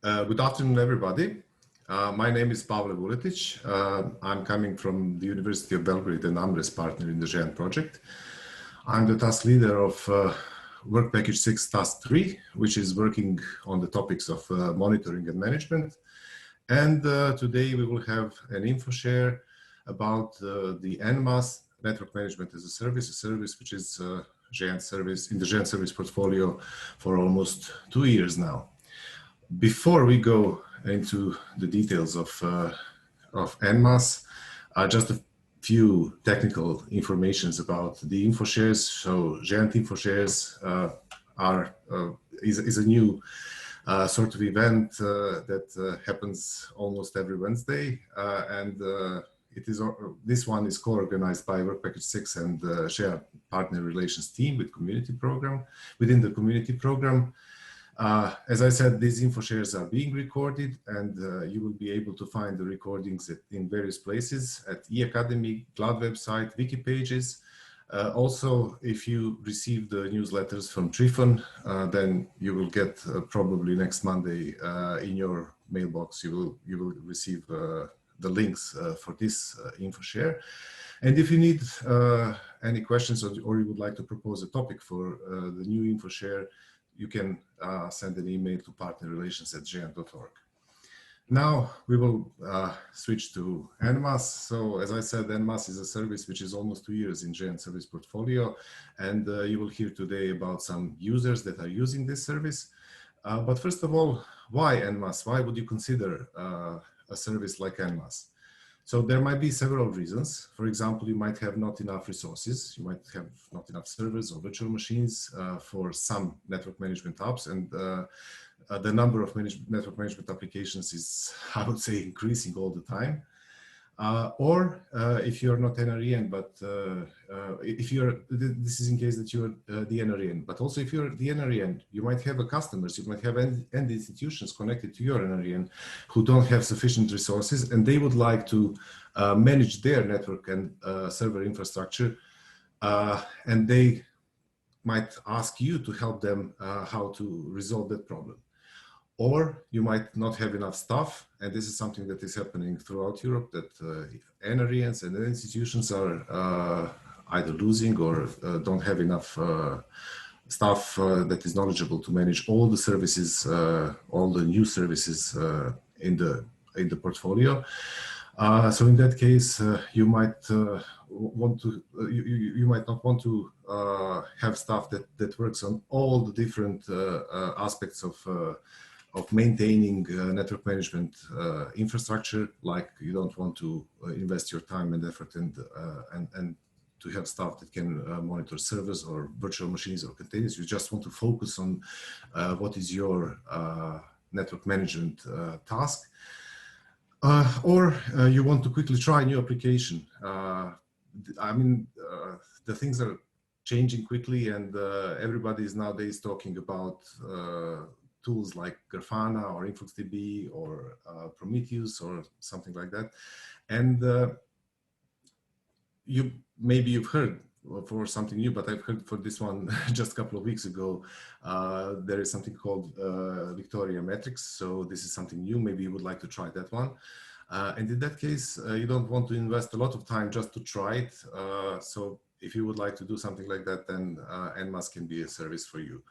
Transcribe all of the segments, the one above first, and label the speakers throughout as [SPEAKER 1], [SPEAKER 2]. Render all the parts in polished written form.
[SPEAKER 1] Good afternoon, everybody. My name is Pavle Vuletić. I'm coming from the University of Belgrade and NMaaS partner in the GÉANT project. I'm the task leader of Work Package 6 Task 3, which is working on the topics of monitoring and management. And today we will have an Infoshare about the NMaaS, Network Management as a service which is GÉANT service in the GÉANT service portfolio for almost 2 years now. Before we go into the details of NMaaS, just a few technical informations about the Infoshares. So GÉANT Infoshares is a new sort of event that happens almost every Wednesday, and this one is co-organized by Work Package 6 and GÉANT Partner Relations team with community program. Within the community program, as I said, these Infoshares are being recorded, and you will be able to find the recordings in various places at eAcademy, GLAD website, wiki pages. Also, if you receive the newsletters from Trifon, then you will get probably next Monday in your mailbox, you will receive the links for this Infoshare. And if you need any questions or you would like to propose a topic for the new Infoshare, you can send an email to partnerrelations@geant.org. Now we will switch to NMaaS. So as I said, NMaaS is a service which is almost 2 years in GÉANT service portfolio, and you will hear today about some users that are using this service. But first of all, why NMaaS? Why would you consider a service like NMaaS? So there might be several reasons. For example, you might have not enough resources. You might have not enough servers or virtual machines for some network management apps, and the number of network management applications is, I would say, increasing all the time. Or if you're not NREN, but if you're, this is in case that you're the NREN, but also if you're the NREN, you might have customers, you might have end institutions connected to your NREN who don't have sufficient resources, and they would like to manage their network and server infrastructure, and they might ask you to help them how to resolve that problem. Or you might not have enough staff, and this is something that is happening throughout Europe, that NRENs and institutions are either losing or don't have enough staff that is knowledgeable to manage all the services, all the new services in the portfolio. So in that case, you might you might not want to have staff that works on all the different aspects of maintaining network management infrastructure. Like you don't want to invest your time and effort and to have staff that can monitor servers or virtual machines or containers. You just want to focus on what is your network management task. Or you want to quickly try a new application. I mean, the things are changing quickly, and everybody is nowadays talking about tools like Grafana or InfluxDB or Prometheus or something like that. And maybe you've heard for something new, but I've heard for this one just a couple of weeks ago. There is something called Victoria Metrics. So this is something new. Maybe you would like to try that one. And in that case, you don't want to invest a lot of time just to try it. So if you would like to do something like that, then NMaaS can be a service for you.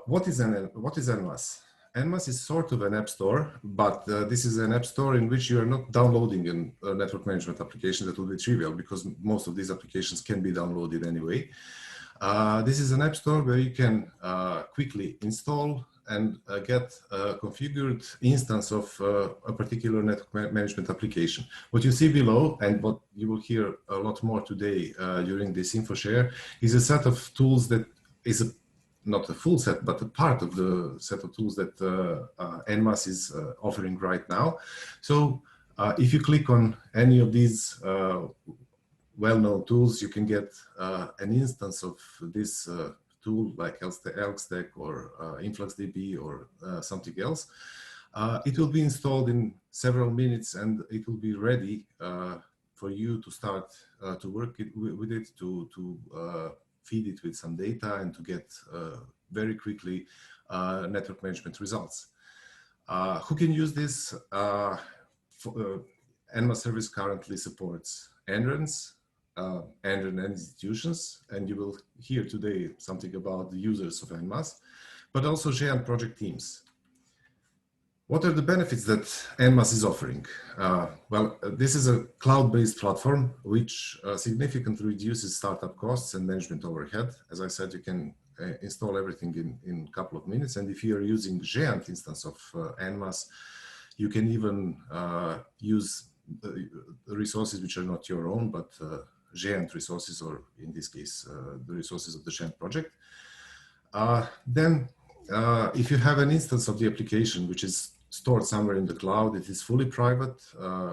[SPEAKER 1] What is NMaaS? NMaaS is sort of an app store, but this is an app store in which you are not downloading a network management application. That will be trivial because most of these applications can be downloaded anyway. This is an app store where you can quickly install and get a configured instance of a particular network management application. What you see below, and what you will hear a lot more today during this Infoshare, is a set of tools that is not a full set, but a part of the set of tools that NMaaS is offering right now. So if you click on any of these well-known tools, you can get an instance of this tool like ElkStack or InfluxDB or something else. It will be installed in several minutes, and it will be ready for you to start to work with it, to feed it with some data and to get very quickly network management results. Who can use this? NMaaS service currently supports NRENs, NREN institutions, and you will hear today something about the users of NMaaS, but also GÉANT project teams. What are the benefits that NMaaS is offering? This is a cloud-based platform which significantly reduces startup costs and management overhead. As I said, you can install everything in a couple of minutes. And if you are using GÉANT instance of NMaaS, you can even use the resources which are not your own, but GÉANT resources, or in this case, the resources of the GÉANT project. If you have an instance of the application which is stored somewhere in the cloud, it is fully private.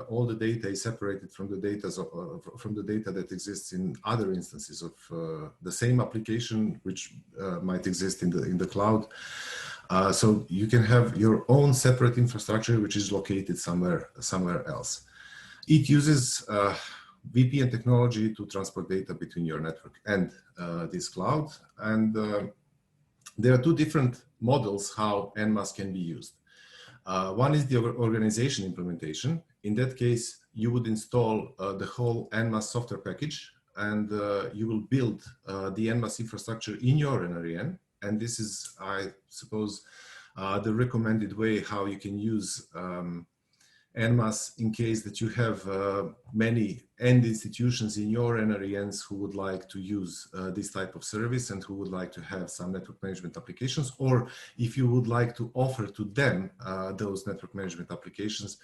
[SPEAKER 1] All the data is separated from the data that exists in other instances of the same application, which might exist in the cloud. So you can have your own separate infrastructure which is located somewhere else. It uses VPN technology to transport data between your network and this cloud. And there are two different models how NMaaS can be used. One is the organization implementation. In that case, you would install the whole NMaaS software package, and you will build the NMaaS infrastructure in your NREN. And this is, I suppose, the recommended way how you can use NMaaS in case that you have many end institutions in your NRENs who would like to use this type of service and who would like to have some network management applications, or if you would like to offer to them those network management applications,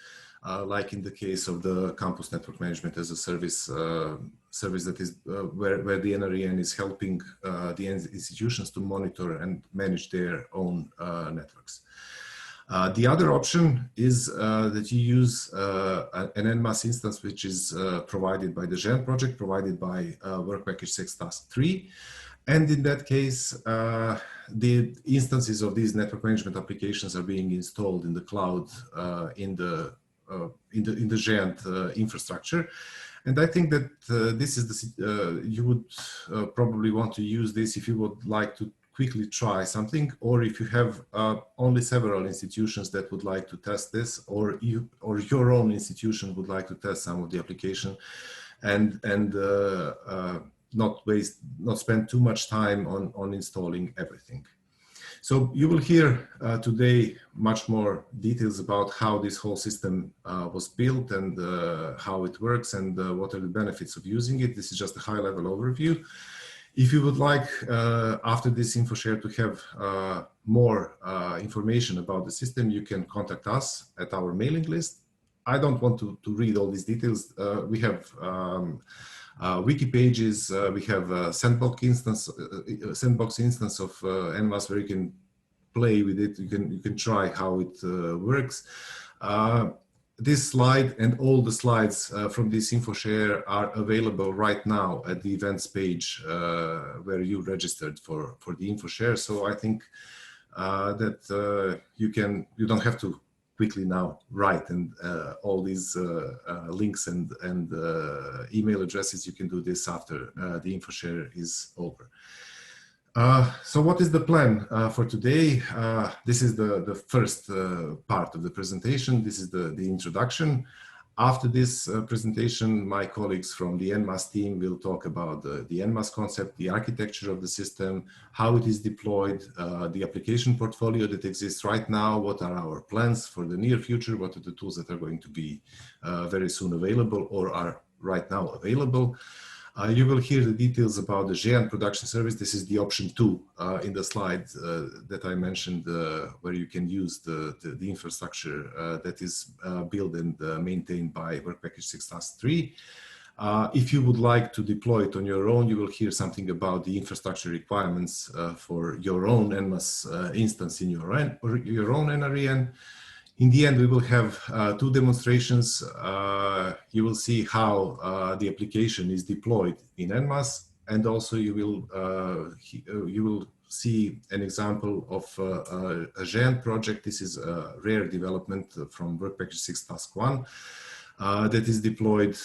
[SPEAKER 1] like in the case of the campus network management as a service, that is where the NREN is helping the end institutions to monitor and manage their own networks. The other option is that you use an NMaaS instance which is provided by the GÉANT project, provided by Work Package 6 Task 3. And in that case, the instances of these network management applications are being installed in the cloud in the GÉANT infrastructure. And I think that this is you would probably want to use this if you would like to quickly try something, or if you have only several institutions that would like to test this, or your own institution would like to test some of the application, and not spend too much time on installing everything. So you will hear today much more details about how this whole system was built and how it works and what are the benefits of using it. This is just a high-level overview. If you would like, after this Infoshare, to have more information about the system, you can contact us at our mailing list. I don't want to read all these details. We have wiki pages, we have a sandbox instance of NMaaS where you can play with it. You can try how it works. This slide and all the slides from this Infoshare are available right now at the events page where you registered for the Infoshare. So I think that you don't have to quickly now write and all these links and email addresses. You can do this after the Infoshare is over. So what is the plan for today? This is the first part of the presentation. This is the introduction. After this presentation, my colleagues from the NMaaS team will talk about the NMaaS concept, the architecture of the system, how it is deployed, the application portfolio that exists right now, what are our plans for the near future, what are the tools that are going to be very soon available or are right now available. You will hear the details about the GÉANT production service. This is the option 2 in the slide that I mentioned, where you can use the infrastructure that is built and maintained by Work Package 6 Task 3. If you would like to deploy it on your own, you will hear something about the infrastructure requirements for your own NMaaS instance in your own NREN. In the end, we will have 2 demonstrations. You will see how the application is deployed in NMaaS, and also you will see an example of a GÉANT project. This is a rare development from Work Package 6 Task 1. that is deployed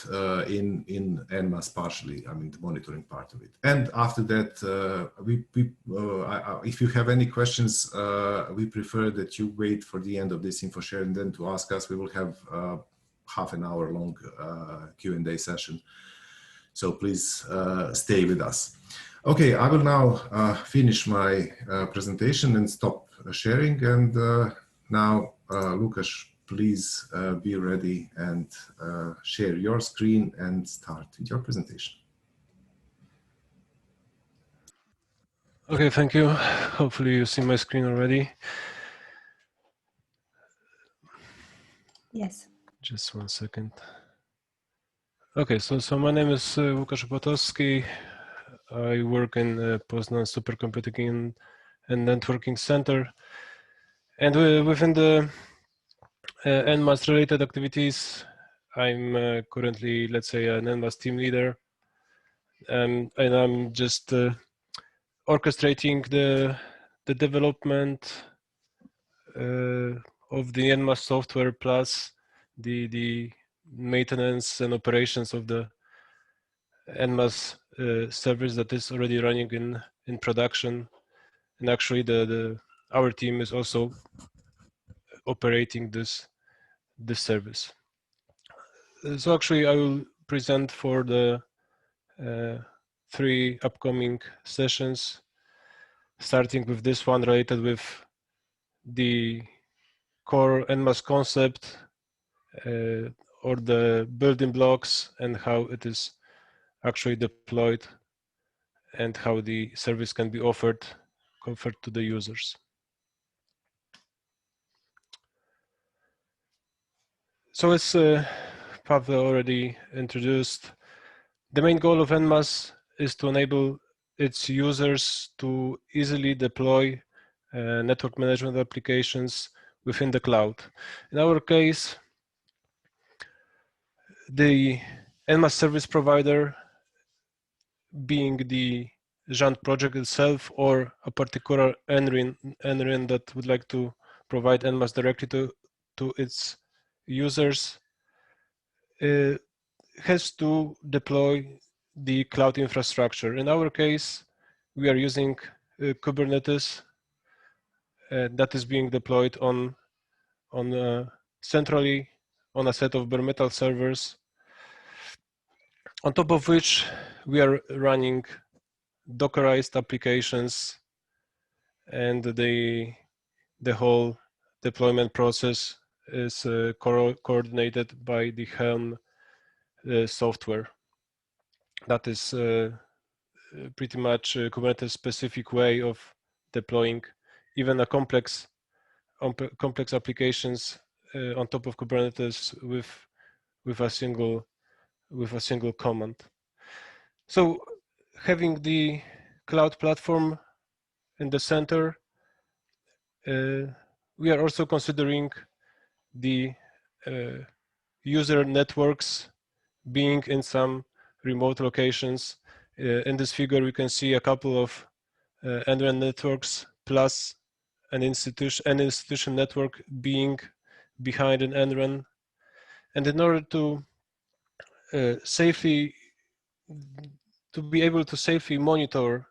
[SPEAKER 1] in NMaaS partially, I mean the monitoring part of it. And after that, if you have any questions, we prefer that you wait for the end of this Infoshare and then to ask us. We will have half an hour long Q&A session. So please stay with us. Okay, I will now finish my presentation and stop sharing. And now, Lukas, please be ready and share your screen and start with your presentation.
[SPEAKER 2] Okay, thank you. Hopefully you see my screen already.
[SPEAKER 3] Yes.
[SPEAKER 2] Just 1 second. Okay, so my name is Łukasz Opatowski. I work in Poznan Supercomputing and Networking Center. And within the NMaaS related activities, I'm currently, let's say, an NMaaS team leader. And I'm just orchestrating the development of the NMaaS software plus the maintenance and operations of the NMaaS service that is already running in production. And actually our team is also operating this service. So actually I will present for the 3 upcoming sessions, starting with this one related with the core NMaaS concept or the building blocks and how it is actually deployed and how the service can be offered to the users. So as Pavel already introduced, the main goal of NMaaS is to enable its users to easily deploy network management applications within the cloud. In our case, the NMaaS service provider being the GÉANT project itself or a particular NREN that would like to provide NMaaS directly to its users has to deploy the cloud infrastructure. In our case, we are using Kubernetes that is being deployed on centrally on a set of bare metal servers, on top of which we are running Dockerized applications, and the whole deployment process is coordinated by the Helm software. That is pretty much a Kubernetes specific way of deploying even a complex applications on top of Kubernetes with a single command. So having the cloud platform in the center, we are also considering the user networks being in some remote locations. In this figure, we can see a couple of NREN networks plus an institution network being behind an NREN. And in order to be able to safely monitor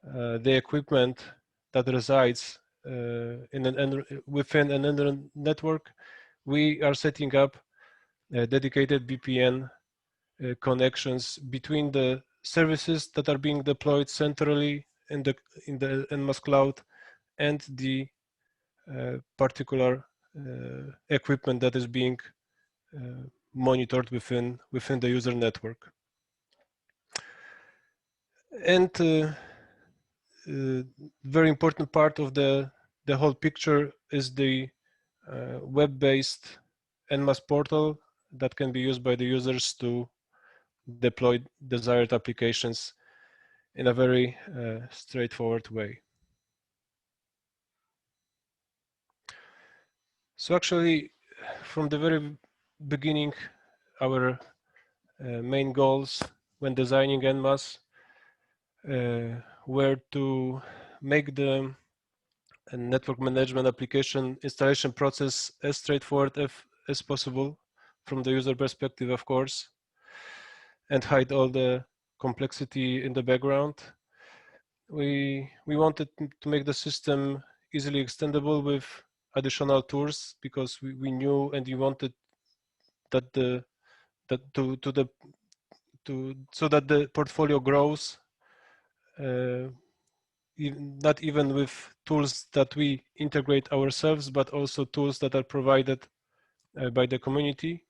[SPEAKER 2] the equipment that resides within an NREN network, we are setting up dedicated VPN connections between the services that are being deployed centrally in the NMaaS cloud and the particular equipment that is being monitored within the user network. And very important part of the whole picture is the web-based NMaaS portal that can be used by the users to deploy desired applications in a very straightforward way. So actually, from the very beginning, our main goals when designing NMaaS were to make the network management application installation process as straightforward as possible from the user perspective, of course, and hide all the complexity in the background. We wanted to make the system easily extendable with additional tools, because we knew and we wanted that so that the portfolio grows, not even with tools that we integrate ourselves, but also tools that are provided by the community.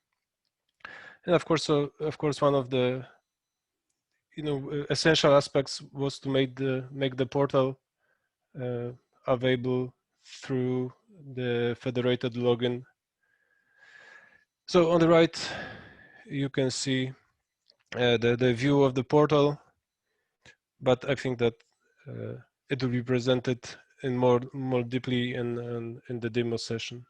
[SPEAKER 2] And of course, one of the essential aspects was to make the portal available through the federated login. So on the right, you can see the view of the portal, but I think that it will be presented in more deeply in the demo session.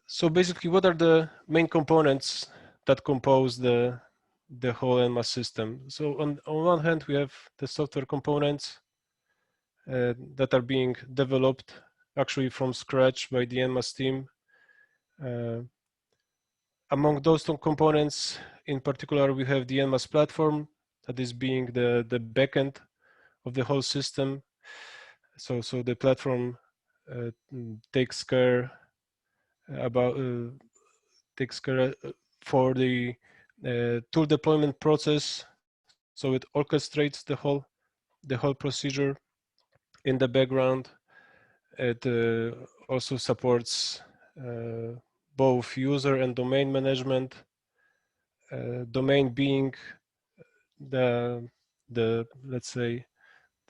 [SPEAKER 2] So basically, what are the main components that compose the whole NMaaS system? So on one hand, we have the software components that are being developed actually from scratch by the NMaaS team. Among those two components, in particular, we have the NMaaS platform that is being the backend of the whole system. So the platform takes care for the tool deployment process. So it orchestrates the whole procedure in the background. It also supports both user and domain management. Domain being the let's say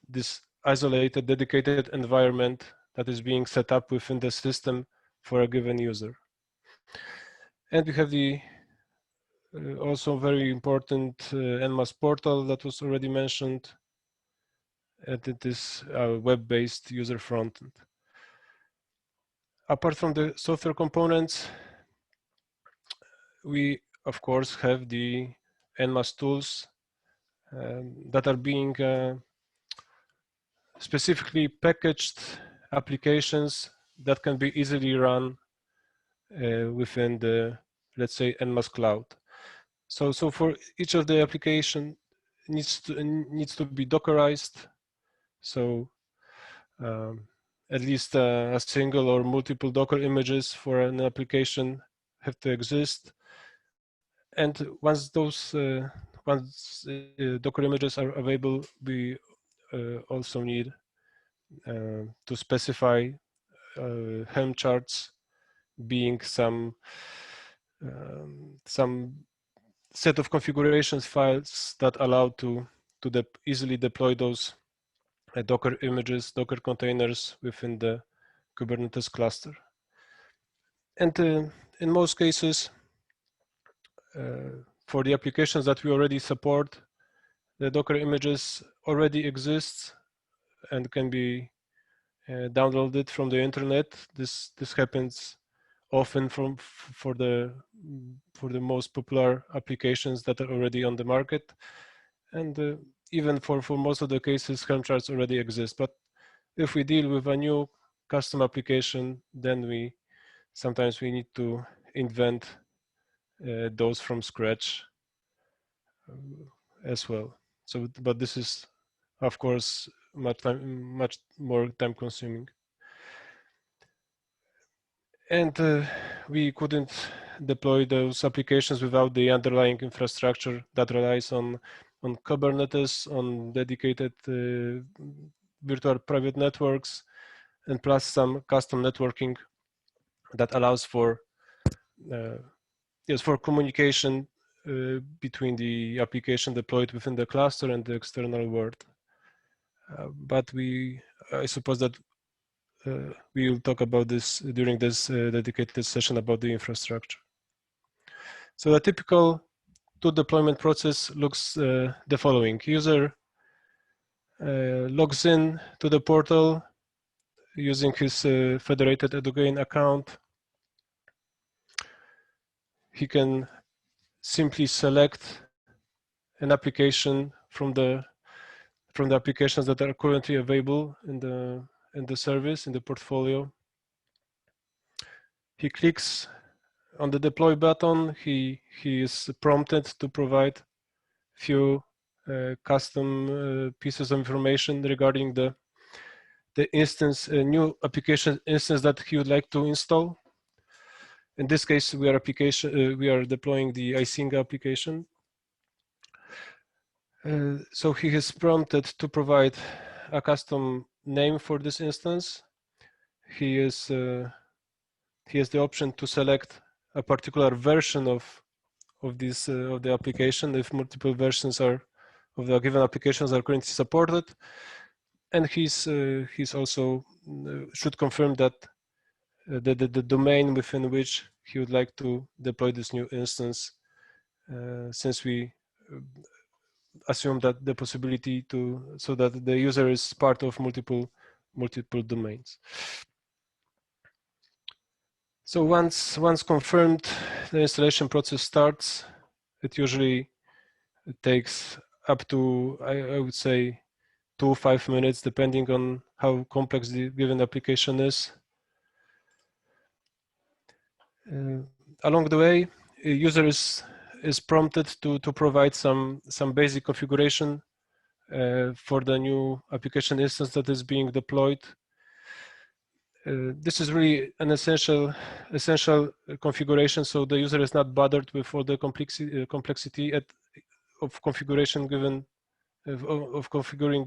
[SPEAKER 2] this isolated, dedicated environment that is being set up within the system for a given user. And we have the also very important NMaaS portal that was already mentioned, and it is a web-based user frontend. Apart from the software components, we of course have the NMaaS tools that are being specifically packaged applications that can be easily run within the, let's say, NMaaS cloud. So for each of the application needs to be Dockerized. So at least a single or multiple Docker images for an application have to exist. And once those Docker images are available, we also need to specify Helm charts being some set of configurations files that allow to easily deploy those Docker images, Docker containers within the Kubernetes cluster. And in most cases, for the applications that we already support, the Docker images already exist and can be downloaded from the internet. This happens often for the most popular applications that are already on the market, and even for most of the cases, Helm charts already exist. But if we deal with a new custom application, then sometimes we need to invent those from scratch as well. So, but this is, of course, much more time-consuming. And we couldn't deploy those applications without the underlying infrastructure that relies on Kubernetes, on dedicated virtual private networks, and plus some custom networking that allows for communication between the application deployed within the cluster and the external world. But I suppose that we will talk about this during this dedicated session about the infrastructure. So a typical tool deployment process looks the following. User logs in to the portal using his federated eduGAIN account. He can simply select an application from the applications that are currently available in the service, in the portfolio. he clicks on the deploy button, he is prompted to provide few custom pieces of information regarding the instance, new application instance that he would like to install. In this case, we are deploying the Icinga application. So he is prompted to provide a custom name for this instance. He has the option to select a particular version of the application if multiple versions of the given applications are currently supported, and he's also should confirm that the domain within which he would like to deploy this new instance, since we assume that the possibility so that the user is part of multiple domains. So once confirmed, the installation process starts. It usually takes up to, I would say, 2 to 5 minutes, depending on how complex the given application is. Along the way, a user is prompted to provide some basic configuration for the new application instance that is being deployed. This is really an essential configuration, so the user is not bothered with all the complexity of configuration of configuring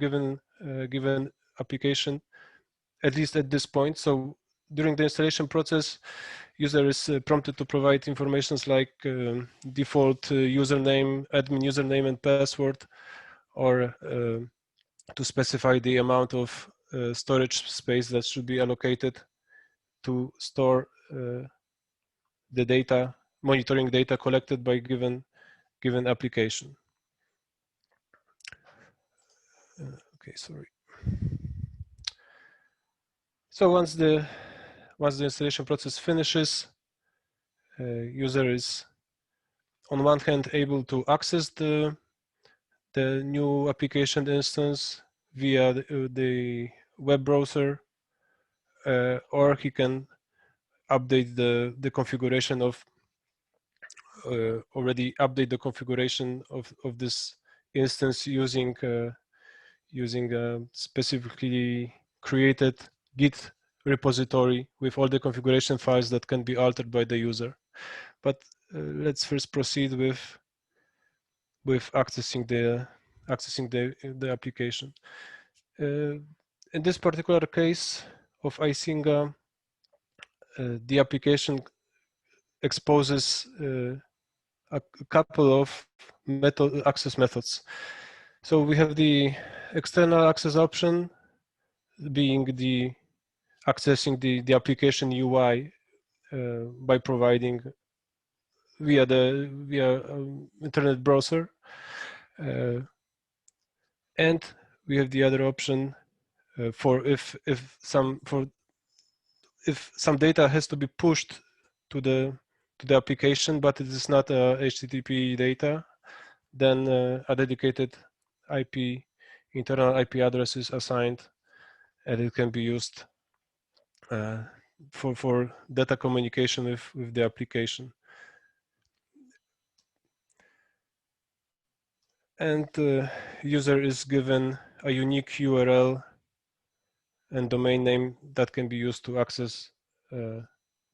[SPEAKER 2] given application, at least at this point. So during the installation process, user is prompted to provide informations like default username, admin username and password, or to specify the amount of storage space that should be allocated to store the data, monitoring data collected by given application. Okay, sorry. So once the installation process finishes, user is on one hand able to access the new application instance via the web browser, or he can update the configuration of already update the configuration of this instance using a specifically created Git repository with all the configuration files that can be altered by the user. But let's first proceed with accessing the application. In this particular case of Icinga, the application exposes a couple of access methods. So we have the external access option, being the accessing the application UI by providing via internet browser, and we have the other option for if some data has to be pushed to the application, but it is not HTTP data, then a dedicated internal IP address is assigned, and it can be used for data communication with the application. And user is given a unique URL and domain name that can be used to access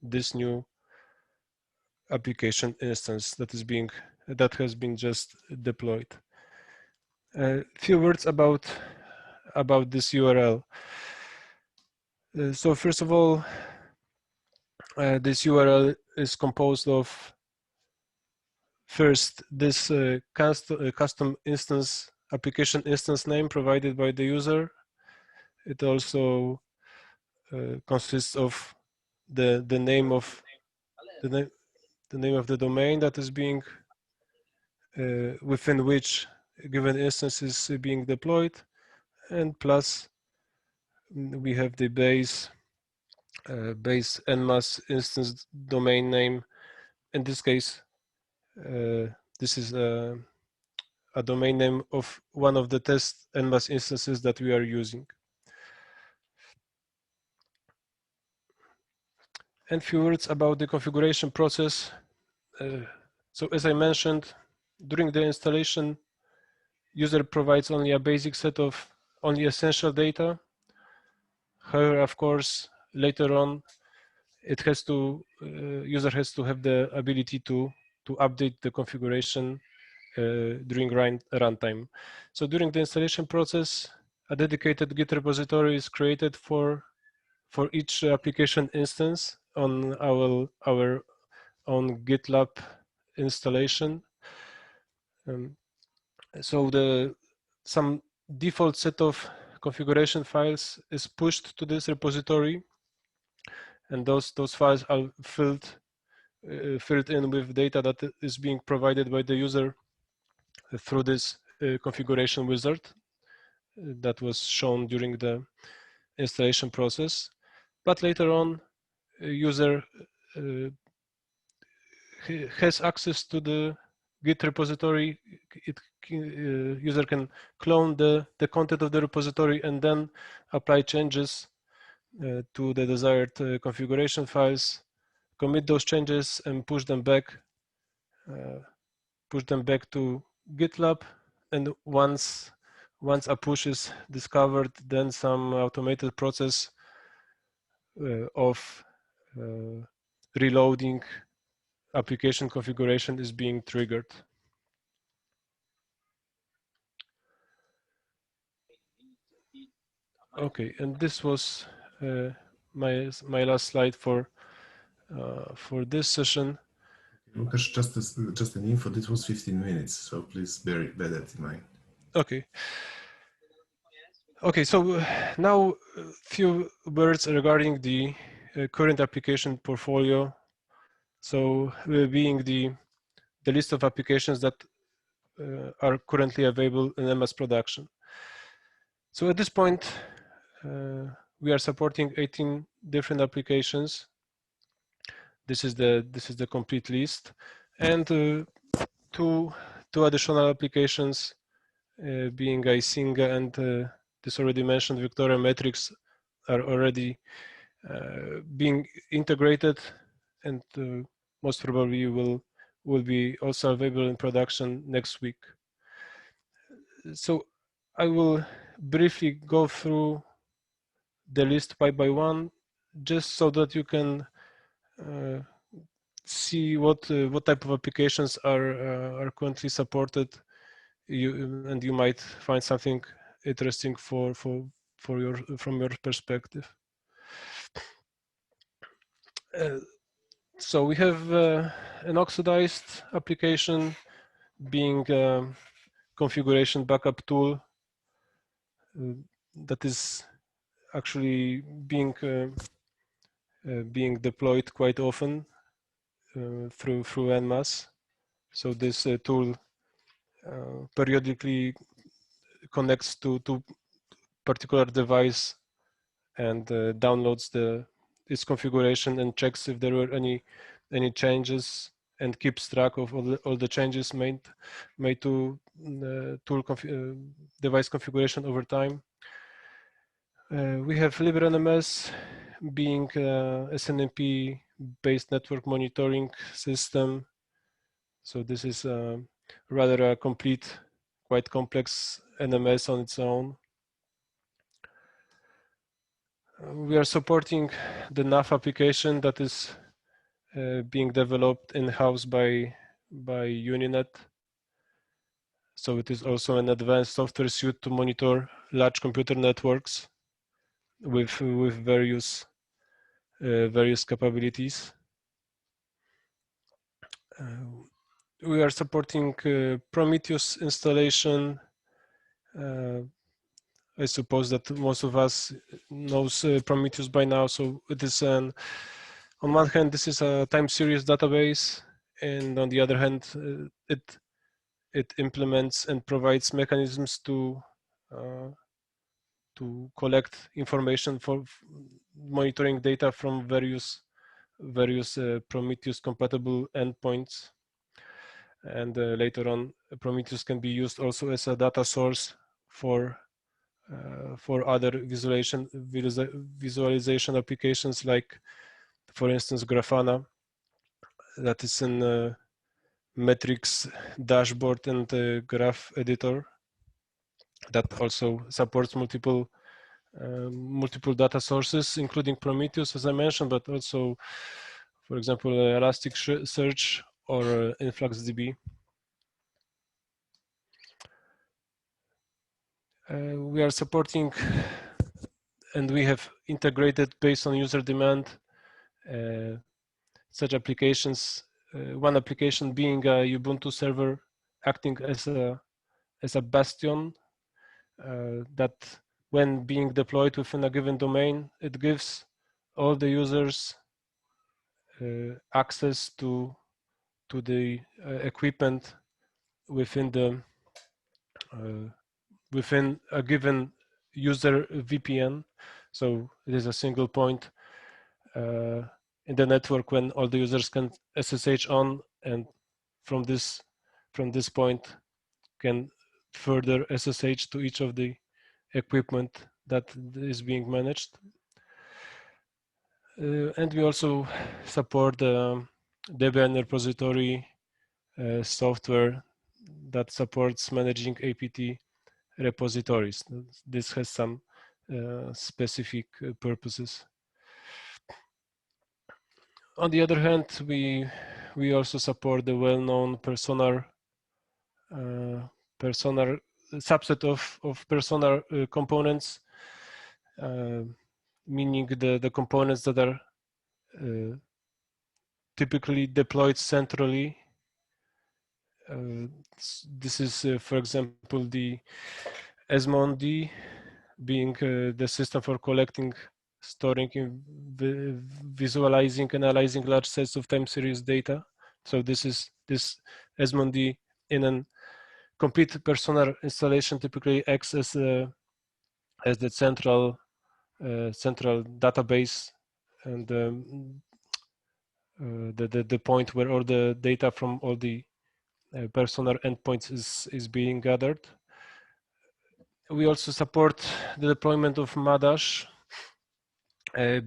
[SPEAKER 2] this new application instance that has been just deployed. A few words about this URL. So first of all, this URL is composed of first this custom instance application instance name provided by the user. It also consists of the name of the name of the domain that is being within which given instance is being deployed, and plus we have the base NMaaS instance domain name. In this case, this is a domain name of one of the test NMaaS instances that we are using. And few words about the configuration process. So as I mentioned, during the installation, user provides only a basic set of only essential data. However, of course, later on, it has to user has to have the ability to update the configuration during runtime. So during the installation process, a dedicated Git repository is created for each application instance on our own GitLab installation. So some default set of configuration files is pushed to this repository, and those files are filled in with data that is being provided by the user through this configuration wizard that was shown during the installation process. But later on, a user has access to the Git repository. User can clone the content of the repository and then apply changes to the desired configuration files, commit those changes and push them back to GitLab. And once a push is discovered, then some automated process of reloading application configuration is being triggered. Okay, and this was my last slide for this session.
[SPEAKER 1] Lucas, just an info. This was 15 minutes, so please bear that in mind.
[SPEAKER 2] Okay. Okay, so now a few words regarding the current application portfolio. So being the list of applications that are currently available in NMaaS production. So at this point, we are supporting 18 different applications. This is the complete list, and two additional applications being Isinga and this already mentioned Victoria Metrics are already being integrated, and most probably will be also available in production next week. So I will briefly go through the list by one, just so that you can see what type of applications are currently supported. And you might find something interesting from your perspective. So we have an oxidized application being a configuration backup tool that is actually being deployed quite often through NMaaS. So this tool periodically connects to particular device and downloads its configuration and checks if there were any changes, and keeps track of all the changes made to device configuration over time. We have LibreNMaaS being SNMP based network monitoring system. So this is rather a complete, quite complex NMaaS on its own. We are supporting the NAF application that is being developed in-house by Uninet. So it is also an advanced software suite to monitor large computer networks with various capabilities. We are supporting Prometheus installation. I suppose that most of us knows Prometheus by now. So it is on one hand, this is a time series database, and on the other hand, it implements and provides mechanisms to collect information for monitoring data from various Prometheus compatible endpoints. And later on, Prometheus can be used also as a data source for other visualization applications, like, for instance, Grafana, that is in metrics dashboard and graph editor that also supports multiple data sources, including Prometheus, as I mentioned, but also, for example, Elasticsearch or InfluxDB. We are supporting, and we have integrated based on user demand such applications. One application being a Ubuntu server acting as a Bastion that, when being deployed within a given domain, it gives all the users access to the equipment within the within a given user VPN. So it is a single point in the network when all the users can SSH on, and from this point can further SSH to each of the equipment that is being managed. And we also support the Debian repository software that supports managing APT repositories. This has some specific purposes. On the other hand, we also support the well-known Personar subset of Personar components, meaning the components that are typically deployed centrally. This is, for example, the SMOND, being the system for collecting, storing, visualizing, analyzing large sets of time series data. So this SMOND in a complete Personar installation typically acts as the central database and the point where all the data from all the Personar endpoints is being gathered. We also support the deployment of MADASH,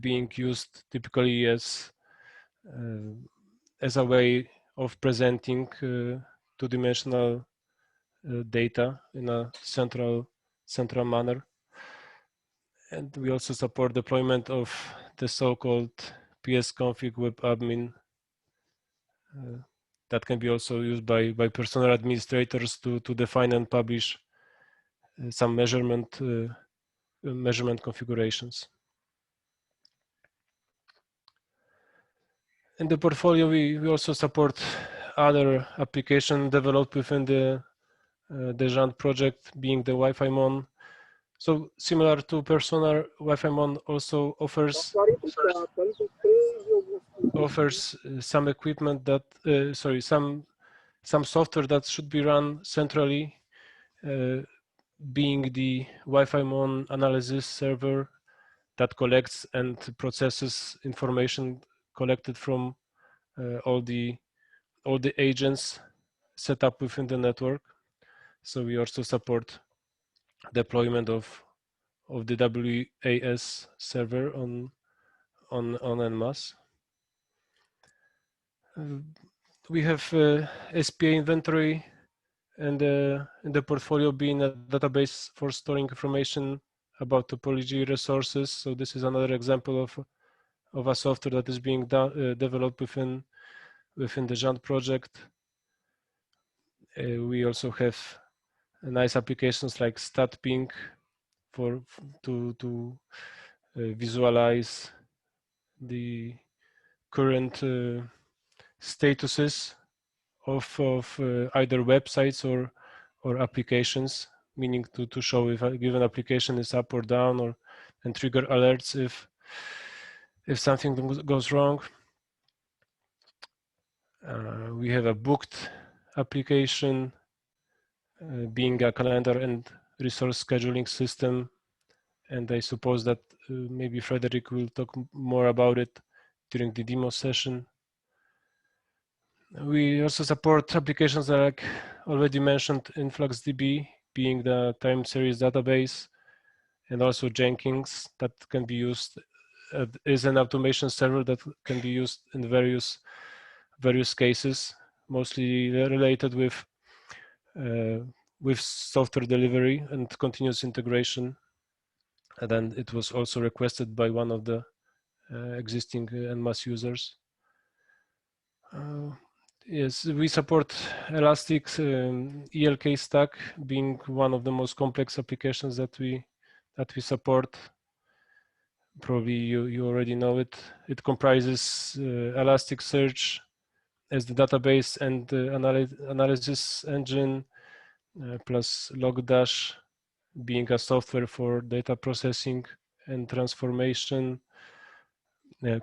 [SPEAKER 2] being used typically as a way of presenting two-dimensional data in a central manner. And we also support deployment of the so-called psconfig web admin that can be also used by Personar administrators to define and publish some measurement configurations. In the portfolio, we also support other applications developed within the GÉANT project, being the Wi-Fi Mon. So similar to Personar, Wi-Fi Mon also offers some equipment that, some software that should be run centrally, being the Wi-Fi Mon analysis server that collects and processes information collected from all the agents set up within the network. So we also support deployment of the WAS server on NMaaS. We have SPA inventory and in the portfolio being a database for storing information about topology resources. So this is another example of a software that is being developed within the GÉANT project. We also have nice applications like StatPing to visualize the current statuses of either websites or applications, meaning to show if a given application is up or down, and trigger alerts if something goes wrong. We have a booked application, being a calendar and resource scheduling system, and I suppose that maybe Frederick will talk more about it during the demo session. We also support applications like already mentioned InfluxDB, being the time series database, and also Jenkins that can be used is an automation server that can be used in various cases, mostly related with software delivery and continuous integration. And then it was also requested by one of the existing NMaaS users. Yes, we support Elastic ELK stack, being one of the most complex applications that we support. Probably you already know it. It comprises Elasticsearch as the database and analysis engine, plus Logdash being a software for data processing and transformation,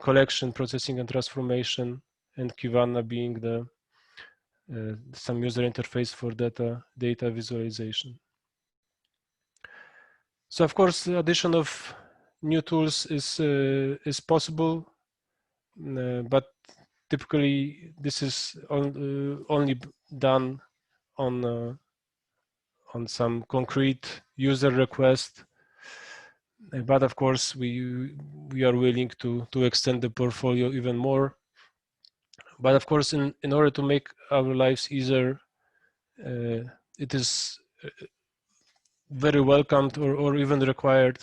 [SPEAKER 2] collection, processing and transformation, and Kibana being the some user interface for data visualization. So of course, the addition of new tools is possible, but typically this is only done on some concrete user request. But of course, we are willing to extend the portfolio even more. But of course, in order to make our lives easier, it is very welcomed or even required,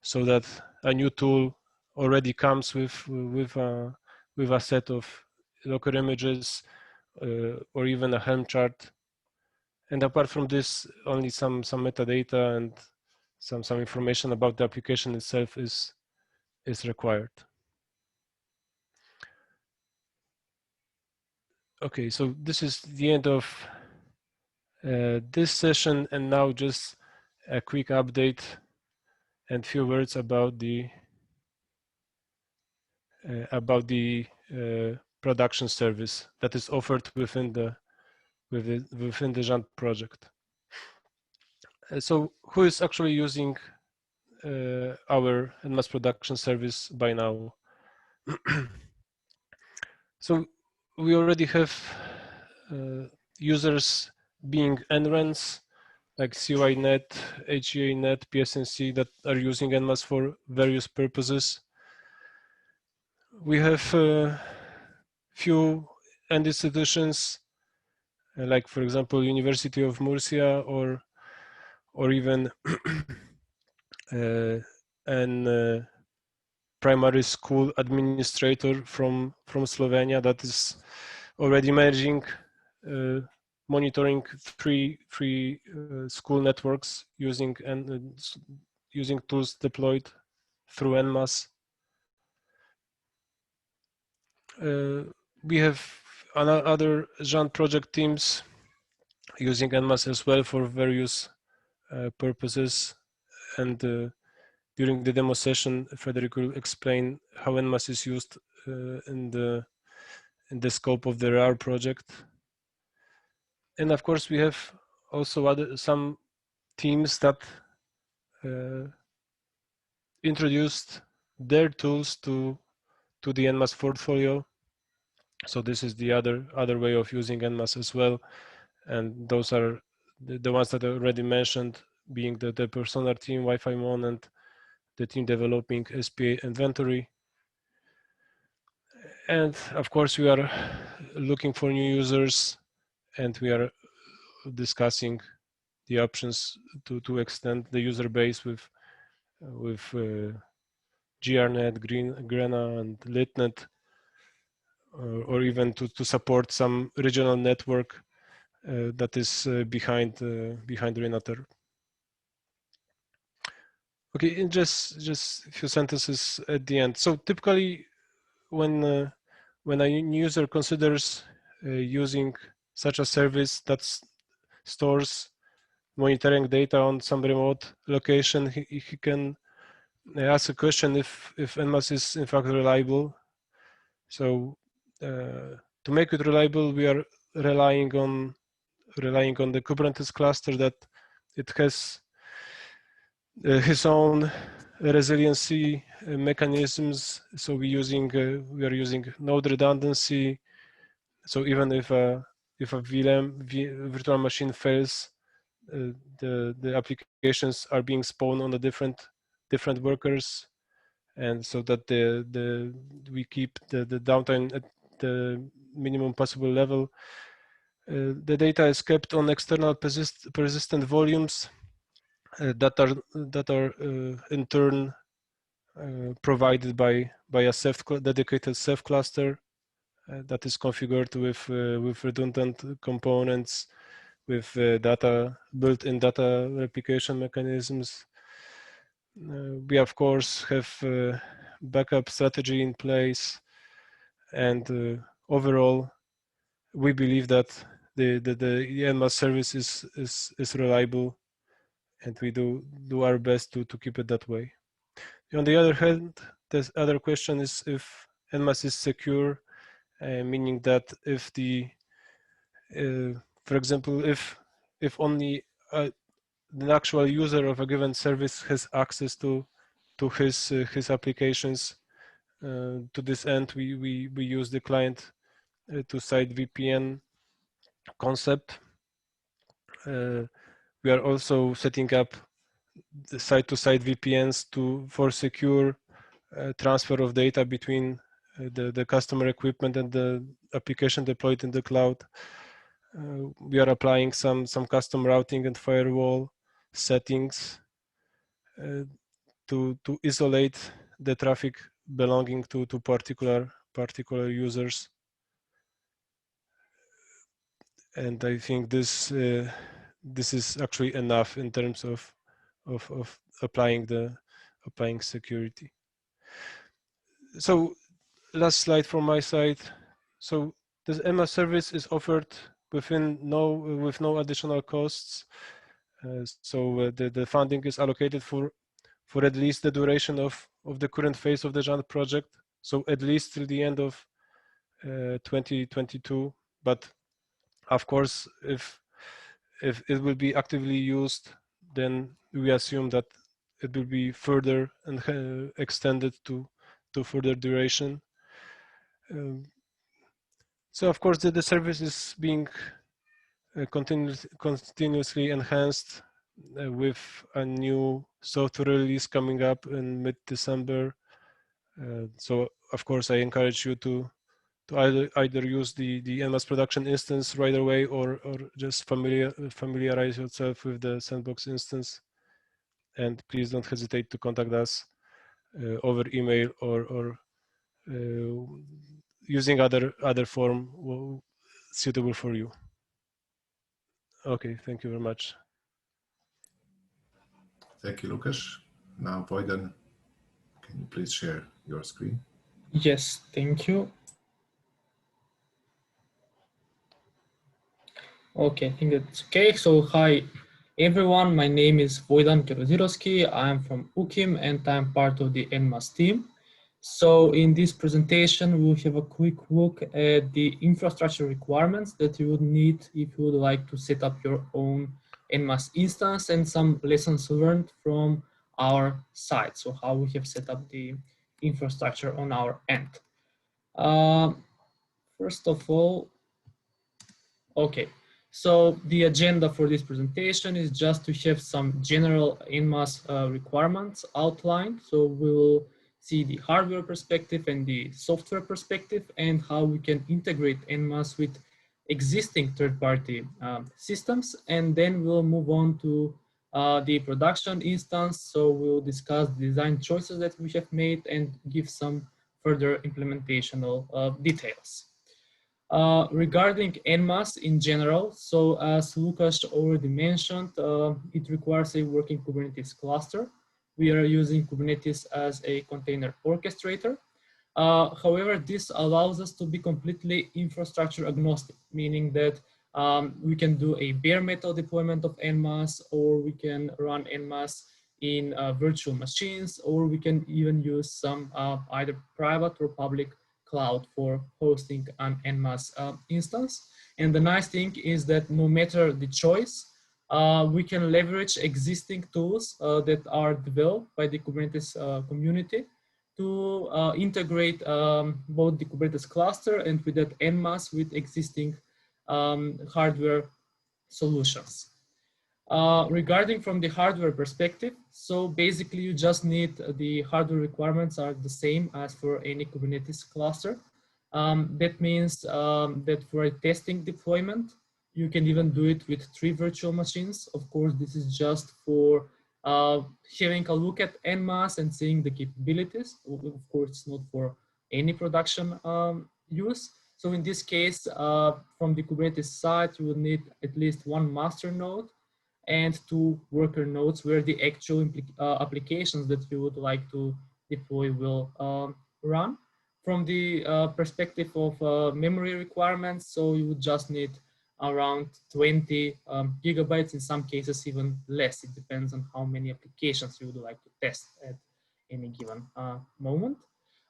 [SPEAKER 2] so that a new tool already comes with a set of Docker images or even a Helm chart. And apart from this, only some metadata and some information about the application itself is required. Okay, so this is the end of this session, and now just a quick update and few words about the production service that is offered within the GÉANT project. So who is actually using our NMaaS production service by now? So we already have users being NRENs like CYNet, HEANet, PSNC that are using NMaaS for various purposes. We have few end institutions like, for example, University of Murcia or even an primary school administrator from Slovenia that is already managing monitoring three school networks using tools deployed through NMaaS. We have other GÉANT project teams using NMaaS as well for various purposes, and during the demo session, Frederick will explain how NMaaS is used in the scope of the RAR project. And of course, we have also some teams that introduced their tools to the NMaaS portfolio. So this is the other way of using NMaaS as well, and those are the ones that I already mentioned, being the Persona team, Wi-Fi Mon, and the team developing SPA inventory. And of course, we are looking for new users, and we are discussing the options to extend the user base with GRNet, Grena, and LitNet, or even to support some regional network that is behind Renator. Okay, and just a few sentences at the end. So typically, when a user considers using such a service that stores monitoring data on some remote location, he can ask a question if NMaaS is in fact reliable. So to make it reliable, we are relying on the Kubernetes cluster that it has his own resiliency mechanisms. So we are using node redundancy. So even if a virtual machine fails, the applications are being spawned on the different workers, and so that we keep the downtime at the minimum possible level. The data is kept on external persistent volumes that are in turn provided by a dedicated Ceph cluster that is configured with redundant components, with built-in data replication mechanisms. We of course have backup strategy in place, and overall, we believe that the NMaaS service is reliable, and we do our best to keep it that way. On the other hand, the other question is if NMaaS is secure, meaning that if for example, if only the actual user of a given service has access to his applications. To this end, we use the client to site VPN concept. We are also setting up the site-to-site VPNs for secure transfer of data between the customer equipment and the application deployed in the cloud. We are applying some custom routing and firewall settings to isolate the traffic belonging to particular users. And I think this is actually enough in terms of applying security. So last slide from my side. So this NMaaS service is offered with no additional costs. So the funding is allocated for at least the duration of the current phase of the GÉANT project. So at least till the end of 2022. But of course, if it will be actively used, then we assume that it will be further and extended to further duration. So of course, the service is being continuously enhanced with a new software release coming up in mid-December. So of course, I encourage you to either use the NMaaS production instance right away, or just familiarize yourself with the sandbox instance. And please don't hesitate to contact us over email or using other form suitable for you. Okay, thank you very much.
[SPEAKER 1] Thank you, Lucas. Now, Voidan, can you please share your screen?
[SPEAKER 3] Yes, thank you. Okay, I think that's okay. So hi everyone, my name is Voidan Kerozirowski. I'm from UKIM and I'm part of the NMaaS team. So in this presentation, we'll have a quick look at the infrastructure requirements that you would need if you would like to set up your own NMaaS instance, and some lessons learned from our side. So how we have set up the infrastructure on our end. First of all, okay. So the agenda for this presentation is just to have some general NMaaS requirements outlined. So we'll see the hardware perspective and the software perspective, and how we can integrate NMaaS with existing third-party systems. And then we'll move on to the production instance. So we'll discuss the design choices that we have made and give some further implementational details. Regarding NMaaS in general, so as Lucas already mentioned, it requires a working Kubernetes cluster. We are using Kubernetes as a container orchestrator. However, this allows us to be completely infrastructure agnostic, meaning that we can do a bare metal deployment of NMaaS, or we can run NMaaS in virtual machines, or we can even use some either private or public cloud for hosting an NMaaS instance. And the nice thing is that no matter the choice, we can leverage existing tools that are developed by the Kubernetes community to integrate both the Kubernetes cluster and with that NMaaS with existing hardware solutions. Regarding from the hardware perspective, so basically you just need the hardware requirements are the same as for any Kubernetes cluster. That means that for a testing deployment, you can even do it with 3 virtual machines. Of course, this is just for having a look at NMaaS and seeing the capabilities. Of course, it's not for any production use. So in this case, from the Kubernetes side, you will need at least 1 master node and 2 worker nodes where the actual applications that you would like to deploy will run. From the perspective of memory requirements, so you would just need around 20 gigabytes, in some cases even less. It depends on how many applications you would like to test at any given moment.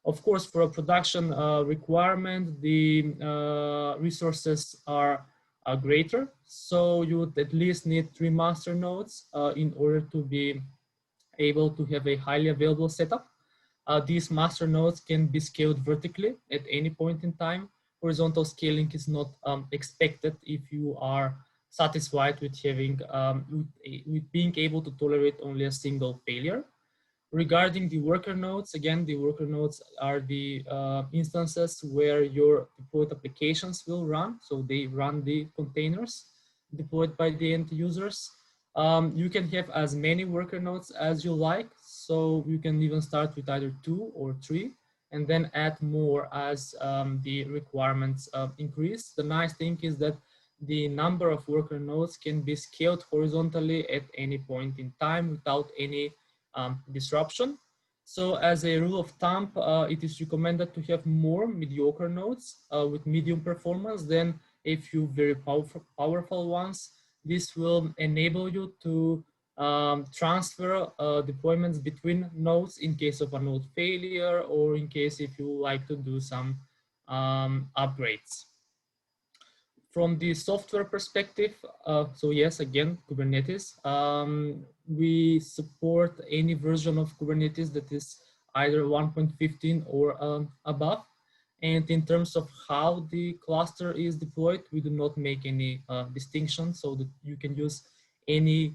[SPEAKER 3] Of course, for a production requirement, the resources are greater. So you would at least need 3 master nodes in order to be able to have a highly available setup. These master nodes can be scaled vertically at any point in time. Horizontal scaling is not expected if you are satisfied with having with being able to tolerate only a single failure. Regarding the worker nodes, again, the worker nodes are the instances where your deployed applications will run. So they run the containers deployed by the end users. You can have as many worker nodes as you like. So you can even start with either 2 or 3 and then add more as the requirements increase. The nice thing is that the number of worker nodes can be scaled horizontally at any point in time without any disruption. So as a rule of thumb, it is recommended to have more mediocre nodes with medium performance than a few very powerful ones. This will enable you to transfer deployments between nodes in case of a node failure or in case if you like to do some upgrades. From the software perspective, so yes, again, Kubernetes, we support any version of Kubernetes that is either 1.15 or above. And in terms of how the cluster is deployed, we do not make any distinction, so that you can use any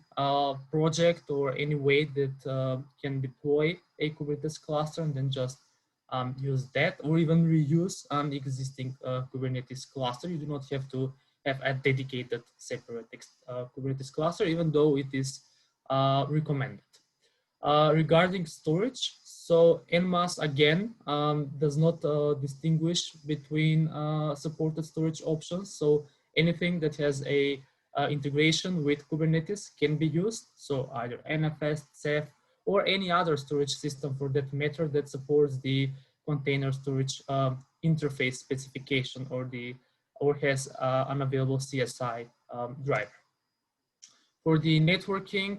[SPEAKER 3] project or any way that can deploy a Kubernetes cluster and then just use that, or even reuse an existing Kubernetes cluster. You do not have to have a dedicated separate Kubernetes cluster, even though it is recommended. Regarding storage, so NMaaS again does not distinguish between supported storage options. So anything that has a integration with Kubernetes can be used. So either NFS, Ceph, or any other storage system for that matter that supports the container storage interface specification or has an available CSI driver. For the networking,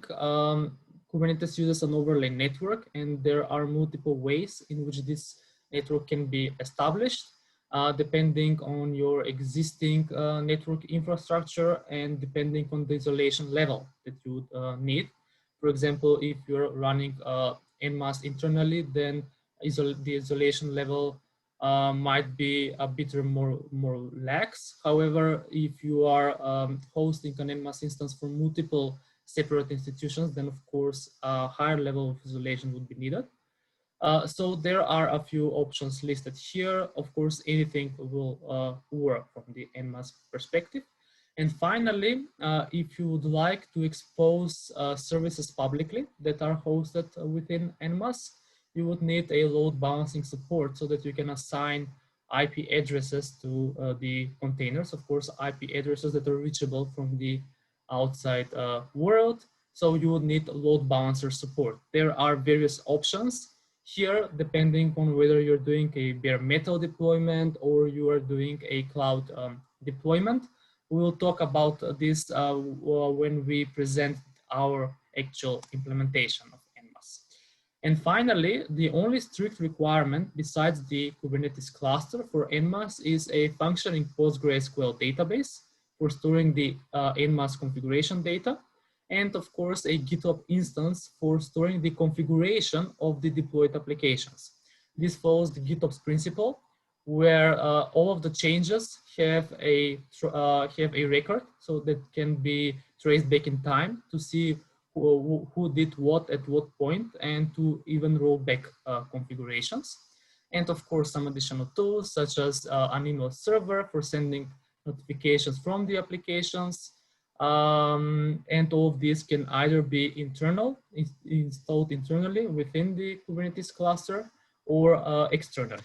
[SPEAKER 3] Kubernetes uses an overlay network, and there are multiple ways in which this network can be established, depending on your existing network infrastructure and depending on the isolation level that you would need. For example, if you're running NMaaS internally, then the isolation level might be a bit more lax. However, if you are hosting an NMaaS instance for multiple separate institutions, then of course a higher level of isolation would be needed. So there are a few options listed here. Of course, anything will work from the NMaaS perspective. And finally, if you would like to expose services publicly that are hosted within NMaaS, you would need a load balancing support so that you can assign IP addresses to the containers. Of course, IP addresses that are reachable from the outside world. So you would need load balancer support. There are various options here, depending on whether you're doing a bare metal deployment or you are doing a cloud deployment. We will talk about this when we present our actual implementation of NMaaS. And finally, the only strict requirement besides the Kubernetes cluster for NMaaS is a functioning PostgreSQL database for storing the NMaaS configuration data, and of course a GitHub instance for storing the configuration of the deployed applications. This follows the GitOps principle, where all of the changes have a record, so that can be traced back in time to see who did what at what point, and to even roll back configurations. And of course, some additional tools such as an email server for sending notifications from the applications. And all of these can either be installed internally within the Kubernetes cluster, or externally.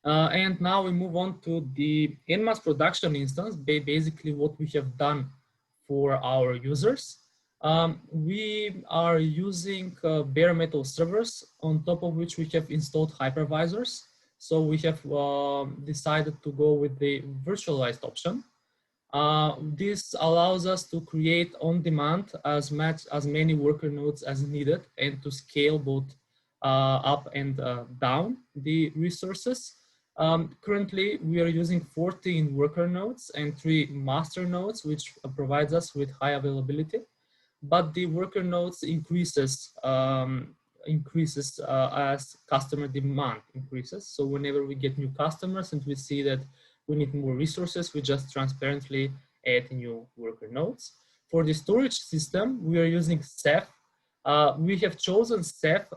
[SPEAKER 3] And now we move on to the NMaaS production instance, basically what we have done for our users. We are using bare metal servers, on top of which we have installed hypervisors. So we have decided to go with the virtualized option. This allows us to create on demand as many worker nodes as needed, and to scale both up and down the resources. Currently, we are using 14 worker nodes and 3 master nodes, which provides us with high availability. But the worker nodes increases as customer demand increases. So whenever we get new customers and we see that we need more resources, we just transparently add new worker nodes. For the storage system, we are using Ceph. We have chosen Ceph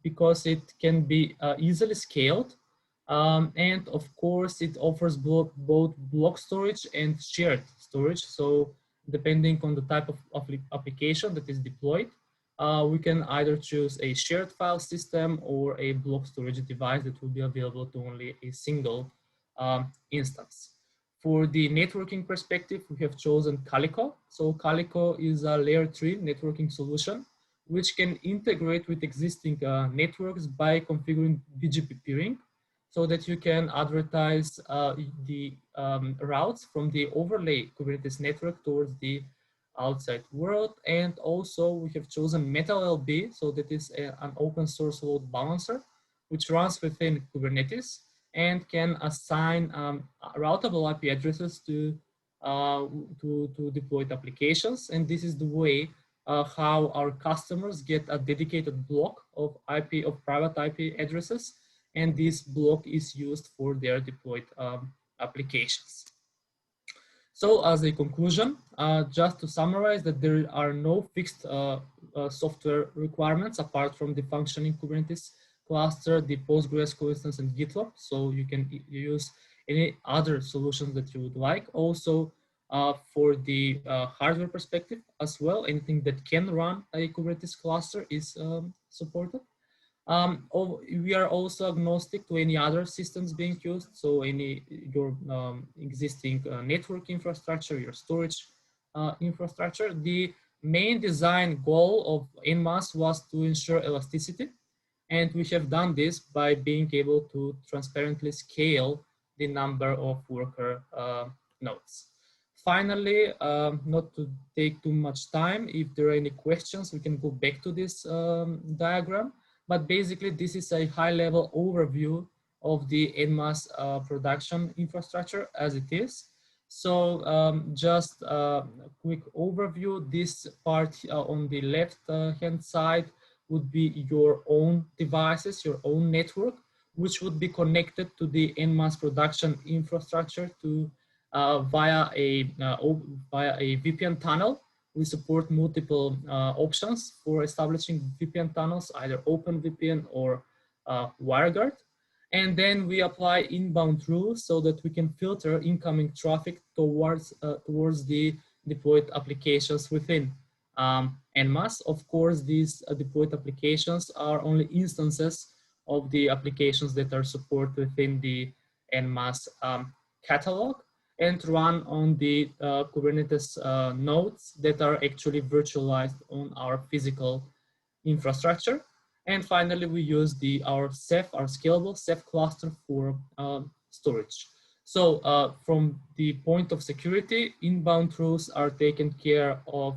[SPEAKER 3] because it can be easily scaled. And of course, it offers both block storage and shared storage. So depending on the type of application that is deployed, we can either choose a shared file system or a block storage device that will be available to only a single instance. For the networking perspective, we have chosen Calico. So Calico is a layer 3 networking solution, which can integrate with existing networks by configuring BGP peering, so that you can advertise the routes from the overlay Kubernetes network towards the outside world. And also we have chosen MetalLB, so that is an open source load balancer, which runs within Kubernetes and can assign routable IP addresses to deployed applications. And this is the way how our customers get a dedicated block of private IP addresses, and this block is used for their deployed applications. So as a conclusion, just to summarize, that there are no fixed software requirements apart from the functioning Kubernetes cluster, the PostgreSQL instance, and GitLab. So you can use any other solutions that you would like. Also, for the hardware perspective as well, anything that can run a Kubernetes cluster is supported. We are also agnostic to any other systems being used. So your existing network infrastructure, your storage infrastructure. The main design goal of NMaaS was to ensure elasticity. And we have done this by being able to transparently scale the number of worker nodes. Finally, not to take too much time, if there are any questions, we can go back to this diagram. But basically, this is a high-level overview of the NMaaS production infrastructure as it is. So just a quick overview. This part on the left-hand side would be your own devices, your own network, which would be connected to the NMaaS production infrastructure via a VPN tunnel. We support multiple options for establishing VPN tunnels, either OpenVPN or WireGuard. And then we apply inbound rules so that we can filter incoming traffic towards the deployed applications within NMaaS. Of course, these deployed applications are only instances of the applications that are supported within the NMaaS catalog, and run on the Kubernetes nodes that are actually virtualized on our physical infrastructure. And finally, we use our Ceph, our scalable Ceph cluster for storage. So from the point of security, inbound rules are taken care of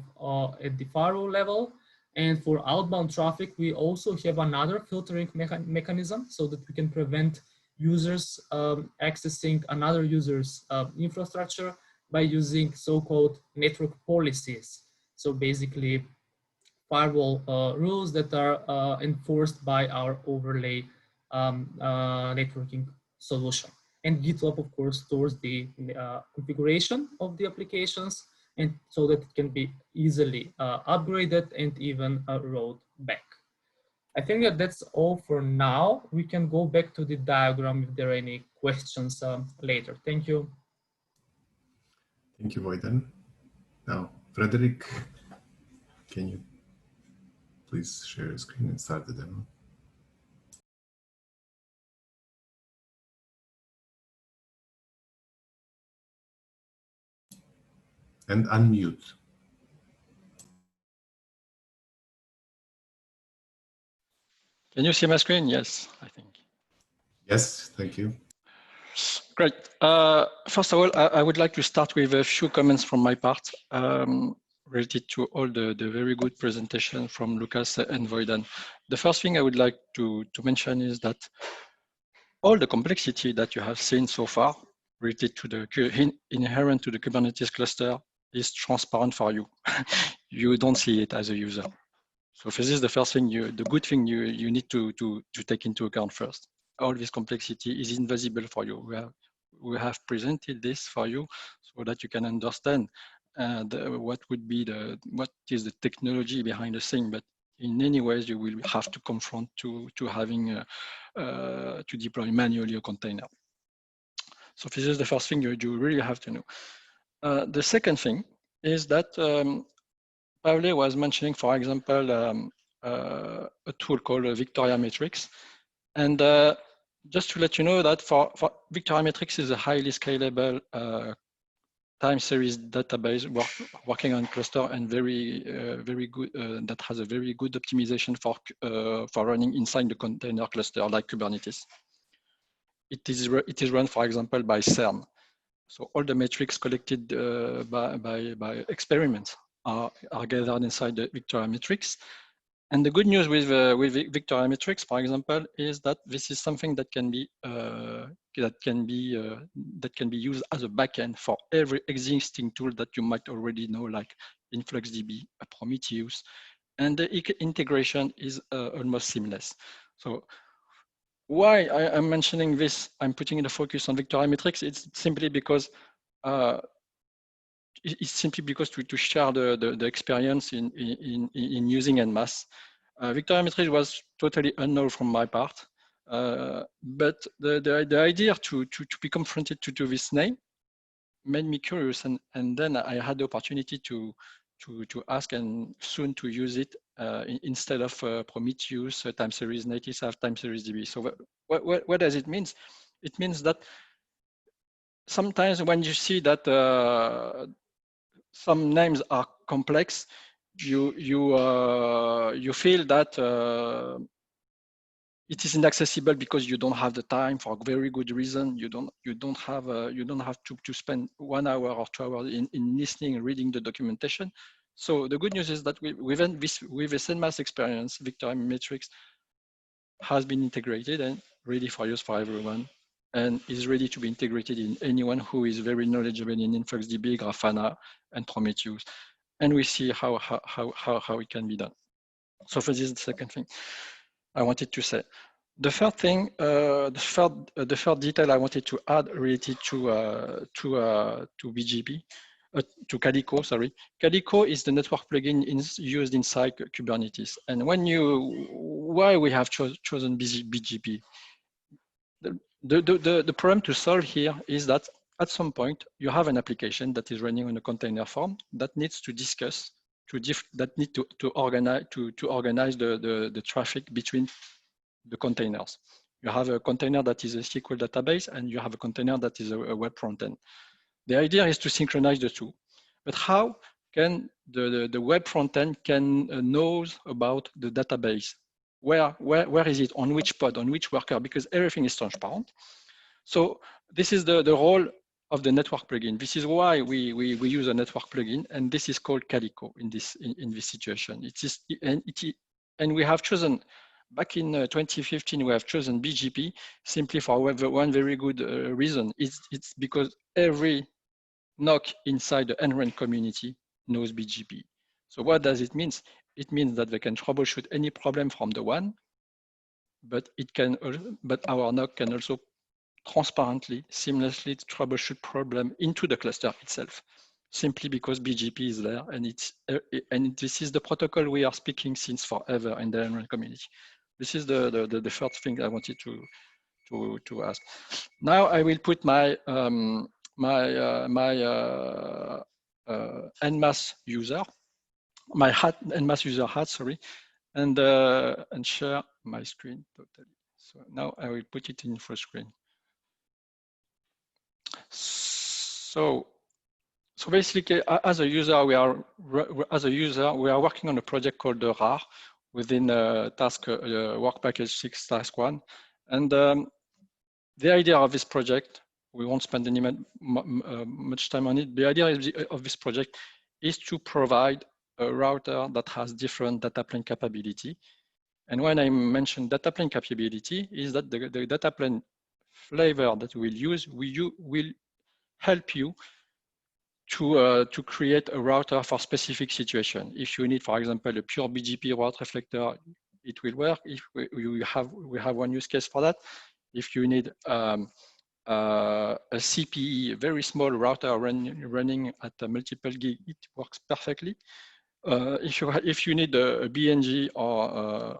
[SPEAKER 3] at the firewall level. And for outbound traffic, we also have another filtering mechanism so that we can prevent users accessing another user's infrastructure by using so-called network policies. So basically firewall rules that are enforced by our overlay networking solution. And GitLab, of course, stores the configuration of the applications, and so that it can be easily upgraded and even rolled back. I think that that's all for now. We can go back to the diagram if there are any questions later. Thank you.
[SPEAKER 1] Thank you, Vojten. Now, Frederick, can you please share your screen and start the demo? And unmute.
[SPEAKER 4] Can you see my screen? Yes, I think.
[SPEAKER 1] Yes, thank you.
[SPEAKER 4] Great. First of all, I would like to start with a few comments from my part related to all the very good presentation from Lucas and Vojten. The first thing I would like to mention is that all the complexity that you have seen so far related to the inherent to the Kubernetes cluster is transparent for you. You don't see it as a user. So this is the first thing, the good thing you need to take into account first. All this complexity is invisible for you. We have presented this for you so that you can understand what is the technology behind the thing. But in any ways, you will have to confront to having to deploy manually a container. So this is the first thing you really have to know. The second thing is that Pavle was mentioning, for example, a tool called Victoria Matrix. And just to let you know that for Victoria Matrix is a highly scalable time series database working on cluster and very good, that has a very good optimization for running inside the container cluster like Kubernetes. It is run, for example, by CERN. So all the metrics collected by experiments are gathered inside the Victoria Matrix. And the good news with Victoria Matrix, for example, is that this is something that can be used as a backend for every existing tool that you might already know, like InfluxDB, Prometheus, and the integration is almost seamless. So why I'm mentioning this, I'm putting the focus on Victoria Matrix. It's simply because to share the experience in using NMaaS. Victoria Matrix was totally unknown from my part, but the idea to be confronted to this name made me curious, and then I had the opportunity to ask and soon to use it instead of Prometheus, time series native time series DB. So what does it mean? It means that sometimes when you see that some names are complex, you feel that it is inaccessible because you don't have the time for a very good reason. You don't have to spend 1 hour or 2 hours in listening and reading the documentation. So the good news is that with this NMaaS experience, Victoria Matrix has been integrated and ready for use for everyone, and is ready to be integrated in anyone who is very knowledgeable in InfluxDB, Grafana, and Prometheus. And we see how it can be done. So this is the second thing I wanted to say. The third thing, the third detail I wanted to add related to BGP, to Calico, sorry. Calico is the network plugin used inside Kubernetes. And why we have chosen BGP? The problem to solve here is that at some point you have an application that is running on a container form that needs to discuss, to organize the traffic between the containers. You have a container that is a SQL database, and you have a container that is a web frontend. The idea is to synchronize the two, but how can the web frontend knows about the database? Where is it, on which pod, on which worker, because everything is transparent. So this is the role of the network plugin. This is why we use a network plugin, and this is called Calico in this situation. And we have chosen, back in 2015, we have chosen BGP simply for one very good reason. It's because every NOC inside the NREN community knows BGP. So what does it mean? It means that they can troubleshoot any problem from the one, but our NOC can also transparently, seamlessly troubleshoot problem into the cluster itself, simply because BGP is there, and this is the protocol we are speaking since forever in the NREN community. This is the first thing I wanted to ask. Now I will put my NMaaS user, my NMaaS user hat, sorry, and share my screen totally. So now I will put it in full screen. So basically, as a user, we are working on a project called the RAR within task work package 6 task 1, and the idea of this project, we won't spend any much time on it. The idea of this project is to provide a router that has different data plane capability. And when I mention data plane capability, is that the data plane flavor that we'll use will help you to create a router for specific situation. If you need, for example, a pure BGP route reflector, it will work. If we have one use case for that. If you need a CPE, a very small router running at a multiple gig, it works perfectly. If you need a BNG or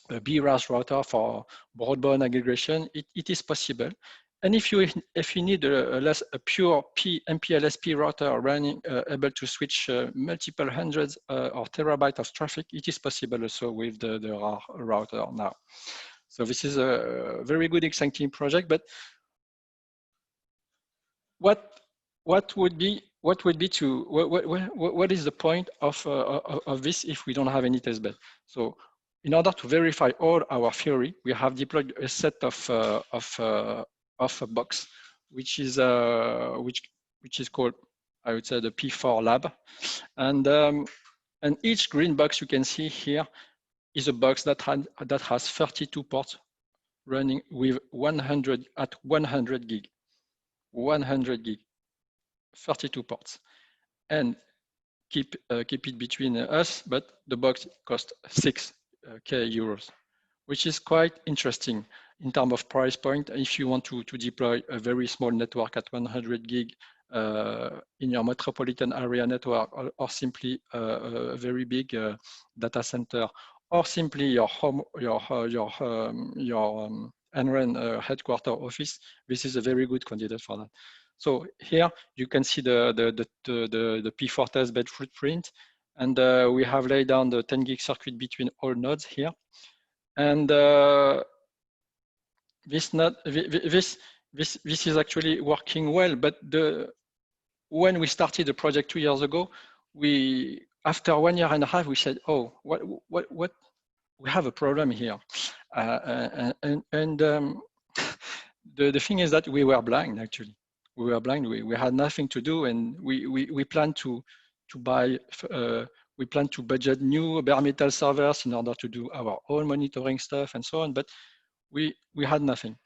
[SPEAKER 4] a BRAS router for broadband aggregation, it is possible. And if you need a pure MPLS router running able to switch multiple hundreds or terabytes of traffic, it is possible also with the RAR router now. So this is a very good, exciting project. But what is the point of this if we don't have any test bed? So in order to verify all our theory, we have deployed a set of a box, which is called, I would say, the P4 lab, and each green box you can see here is a box that has 32 ports running with 100 gig, 32 ports, and keep it between us. But the box costs 6K euros, which is quite interesting in terms of price point. If you want to deploy a very small network at 100 gig in your metropolitan area network, or simply a very big data center, or simply your home, your NREN headquarter office, this is a very good candidate for that. So here you can see the P4 testbed footprint, and we have laid down the 10 gig circuit between all nodes here. And this is actually working well. But when we started the project 2 years ago, after 1 year and a half, we said, oh, what we have a problem here. The thing is that we were blind, actually. We were blind, we had nothing to do, and we planned to buy, we planned to budget new bare metal servers in order to do our own monitoring stuff and so on, but we had nothing.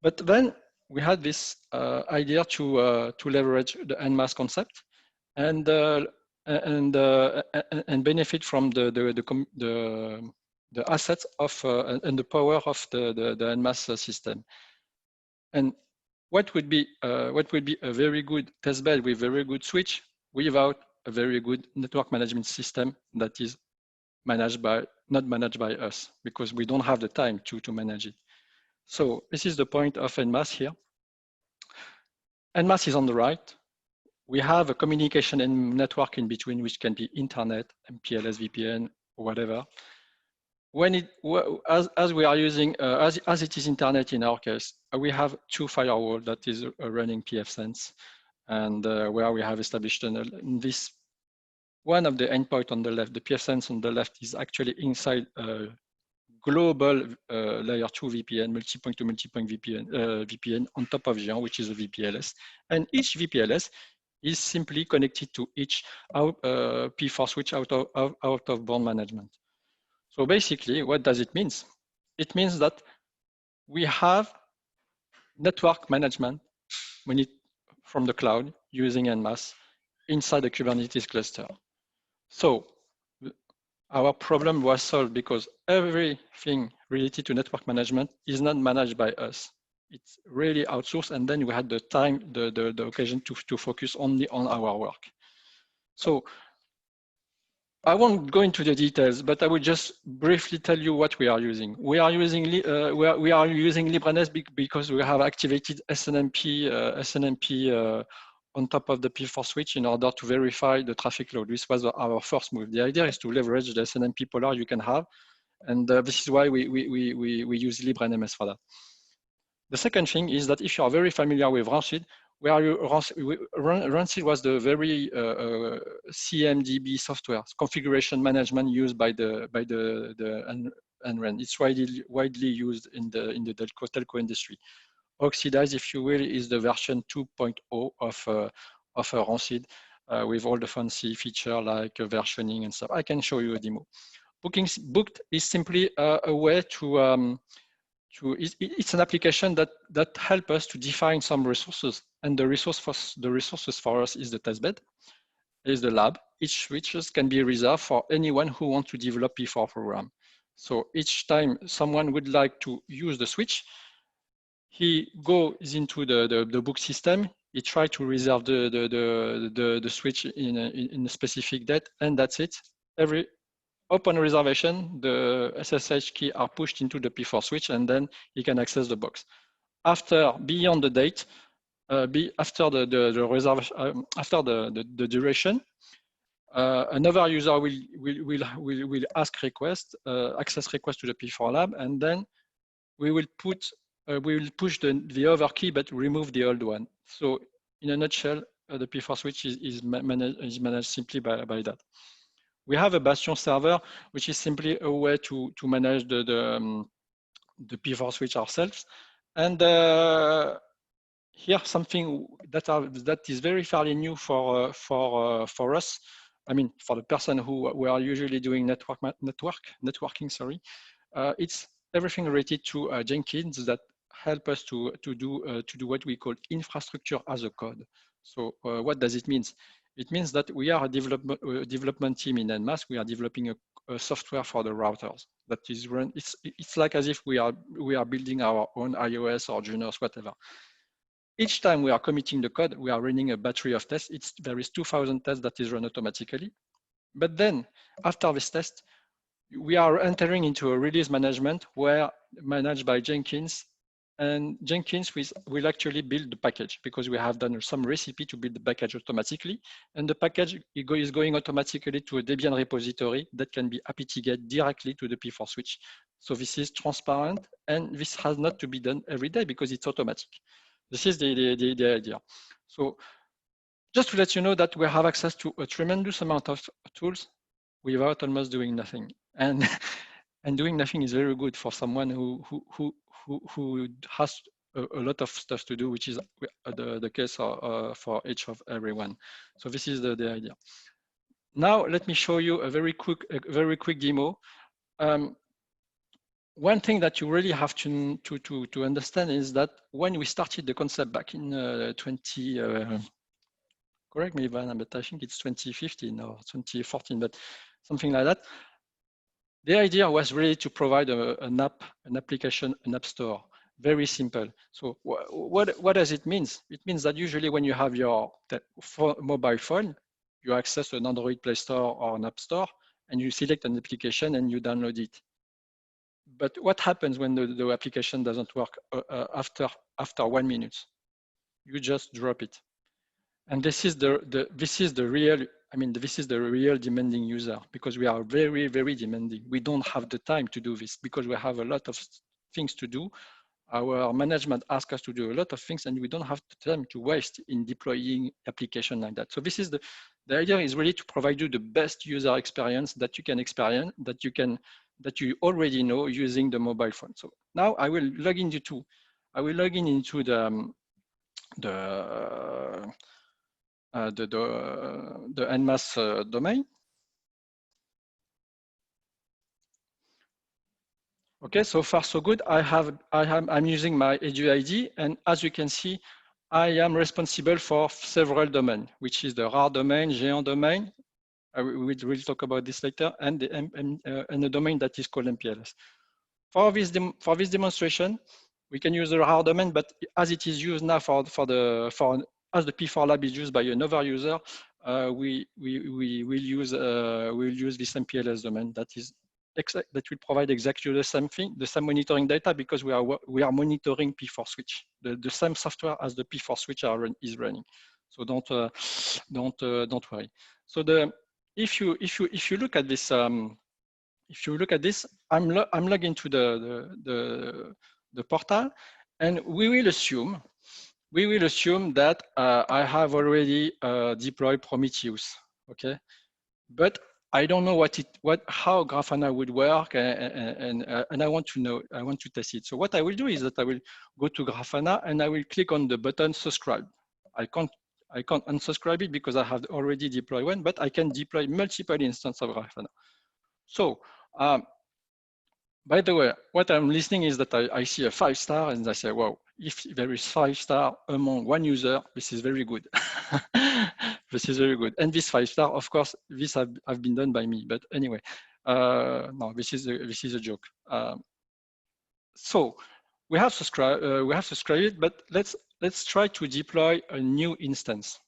[SPEAKER 4] But then we had this idea to leverage the NMaaS concept and benefit from the assets of and the power of the NMaaS system. And what would be a very good testbed with very good switch without a very good network management system that is not managed by us, because we don't have the time to manage it. So this is the point of NMaaS here. NMaaS is on the right. We have a communication and network in between, which can be internet, MPLS, VPN, or whatever. As we are using, as it is internet in our case, we have 2 firewalls that is running pfSense, and where we have established tunnel. In this, one of the endpoint on the left, the pfSense on the left, is actually inside global layer 2 VPN, multi-point to multi-point VPN on top of GÉANT, which is a VPLS. And each VPLS is simply connected to each P4 switch out of bound management. So basically, what does it mean? It means that we have network management from the cloud using NMaaS inside the Kubernetes cluster. So our problem was solved because everything related to network management is not managed by us. It's really outsourced, and then we had the time, the occasion to focus only on our work. So I won't go into the details, but I will just briefly tell you what we are using. We are using LibreNS because we have activated SNMP on top of the P4 switch in order to verify the traffic load. This was our first move. The idea is to leverage the SNMP polar you can have, and this is why we use LibreNMS for that. The second thing is that if you are very familiar with Rancid, Rancid was the very CMDB software, configuration management used by the NREN. It's widely used in the telco industry. Oxidize, if you will, is the version 2.0 of Rancid with all the fancy feature like versioning and stuff. I can show you a demo. Booked is simply a way to it's an application that helps us to define some resources, and the resources for us is the testbed, is the lab. Each switches can be reserved for anyone who wants to develop P4 program. So each time someone would like to use the switch, he goes into the book system. He tries to reserve the switch in a specific date, and that's it. Upon reservation, the SSH key are pushed into the P4 switch, and then he can access the box. Beyond the date, after the reservation, after the duration, another user will ask access request to the P4 lab, and then we will push the other key but remove the old one. So in a nutshell, the P4 switch is managed simply by that. We have a Bastion server, which is simply a way to manage the P4 switch ourselves. And here, something that is very fairly new for us. I mean, for the person who are usually doing networking. Sorry, it's everything related to Jenkins that help us to do what we call infrastructure as a code. So what does it mean? It means that we are a development team in NMaaS. We are developing a software for the routers that is run. It's like as if we are building our own iOS or Junos, whatever. Each time we are committing the code, we are running a battery of tests. There is 2,000 tests that is run automatically. But then after this test, we are entering into a release management where managed by Jenkins. And Jenkins will actually build the package because we have done some recipe to build the package automatically. And the package is going automatically to a Debian repository that can be apt-get directly to the P4 switch. So this is transparent, and this has not to be done every day because it's automatic. This is the idea. So just to let you know that we have access to a tremendous amount of tools without almost doing nothing. And doing nothing is very good for someone who has a lot of stuff to do, which is the case for each of everyone. So this is the idea. Now let me show you a very quick demo. One thing that you really have to understand is that when we started the concept back in correct me, Ivan, but I think it's 2015 or 2014, but something like that. The idea was really to provide an application, an app store, very simple. So what does it mean? It means that usually when you have your mobile phone, you access an Android Play Store or an App Store, and you select an application and you download it. But what happens when the application doesn't work after 1 minute? You just drop it. And this is the real demanding user, because we are very, very demanding. We don't have the time to do this because we have a lot of things to do. Our management asks us to do a lot of things, and we don't have the time to waste in deploying application like that. So this is the idea is really to provide you the best user experience that you can experience, that you already know using the mobile phone. So now I will log in into the NMaaS domain. Okay, so far so good. I'm using my Edu ID, and as you can see, I am responsible for several domains, which is the RAR domain, GÉANT domain, We'll talk about this later, and a domain that is called MPLS. For this demonstration, we can use the RAR domain, but as it is used now as the P4 lab is used by another user, we will use this MPLS domain that will provide exactly the same thing, the same monitoring data, because we are monitoring P4 switch, the same software as the P4 switch is running. So don't worry. So if you look at this, I'm logged into the portal, and we will assume that I have already deployed Prometheus, okay? But I don't know how Grafana would work, and I want to test it. So what I will do is that I will go to Grafana and I will click on the button subscribe. I can't unsubscribe it because I have already deployed one, but I can deploy multiple instances of Grafana. So, by the way, what I'm listening is that I see a 5-star and I say, wow, if there is 5-star among one user, this is very good. This is very good. And this 5-star, of course, this have been done by me. But anyway, no, this is a joke. So we have subscribed, but let's try to deploy a new instance.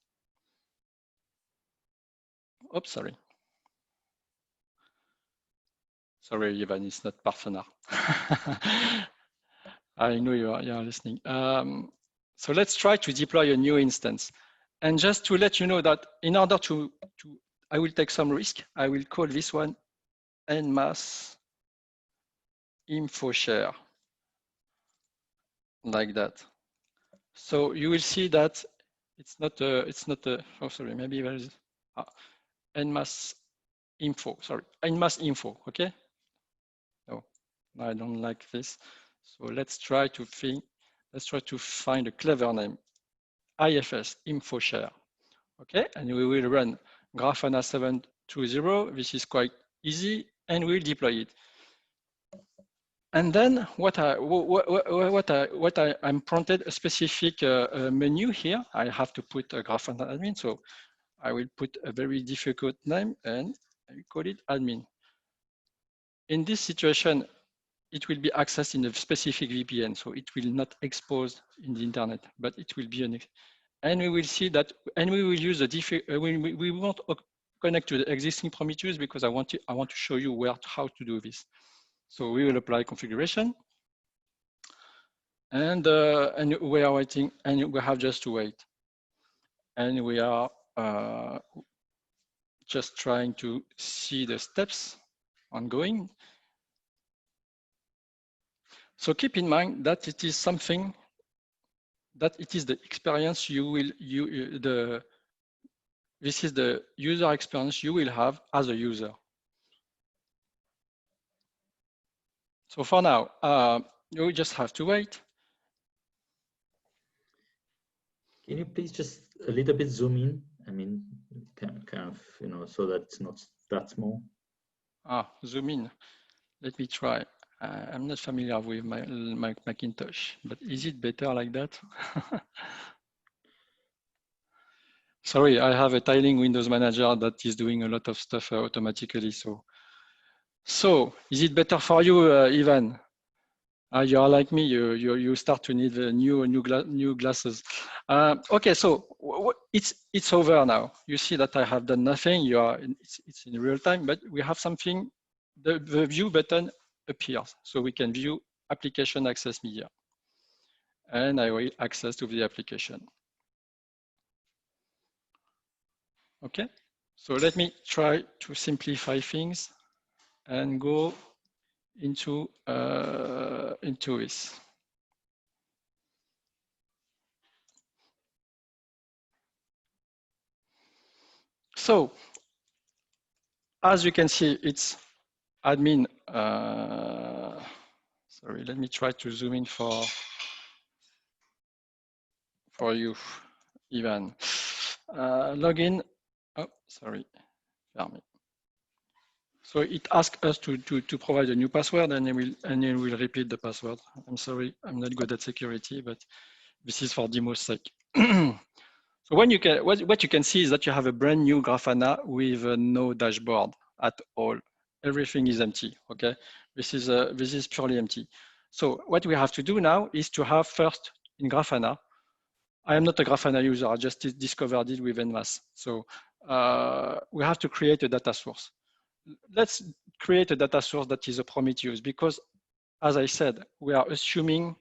[SPEAKER 4] Oops, sorry. Sorry, Ivan, it's not Parthenar. I know you are listening. So let's try to deploy a new instance. And just to let you know that in order I will take some risk. I will call this one NMaaS Infoshare, like that. So you will see that it's not oh, sorry, maybe there is NMaaS info, sorry, NMaaS info, okay? No, I don't like this. So let's try to find a clever name. IFS Infoshare, okay? And we will run Grafana 720. This is quite easy, and we'll deploy it. And then I'm prompted a specific menu here. I have to put a Grafana admin, so I will put a very difficult name and I will call it admin. In this situation, it will be accessed in a specific VPN, so it will not expose in the internet, but it will be and we will see that, and we will use we won't connect to the existing Prometheus because I want to show you how to do this. So we will apply configuration, and we are waiting, and we have just to wait, and we are just trying to see the steps ongoing. So keep in mind that it is something that it is the experience this is the user experience you will have as a user. So for now, you just have to wait.
[SPEAKER 5] Can you please just a little bit zoom in? I mean, kind of, you know, so that it's not that small.
[SPEAKER 4] Zoom in. Let me try. I'm not familiar with my Macintosh, but is it better like that? Sorry, I have a tiling Windows Manager that is doing a lot of stuff automatically. So is it better for you, Ivan? You are like me. You start to need new glasses. Okay, so it's over now. You see that I have done nothing. It's in real time, but we have something. The view button appears, so we can view application access media, and I will access to the application. Okay, so let me try to simplify things and go into this. So as you can see, it's admin. Sorry, let me try to zoom in for you, Ivan. Login. Oh, sorry. So it asks us to provide a new password, and then we'll repeat the password. I'm sorry, I'm not good at security, but this is for demo's sake. So when you can, what you can see is that you have a brand new Grafana with no dashboard at all. Everything is empty. Okay, this is purely empty. So what we have to do now is to have first in Grafana. I am not a Grafana user. I just discovered it with NMaaS. So we have to create a data source. Let's create a data source that is a Prometheus, because, as I said, we are assuming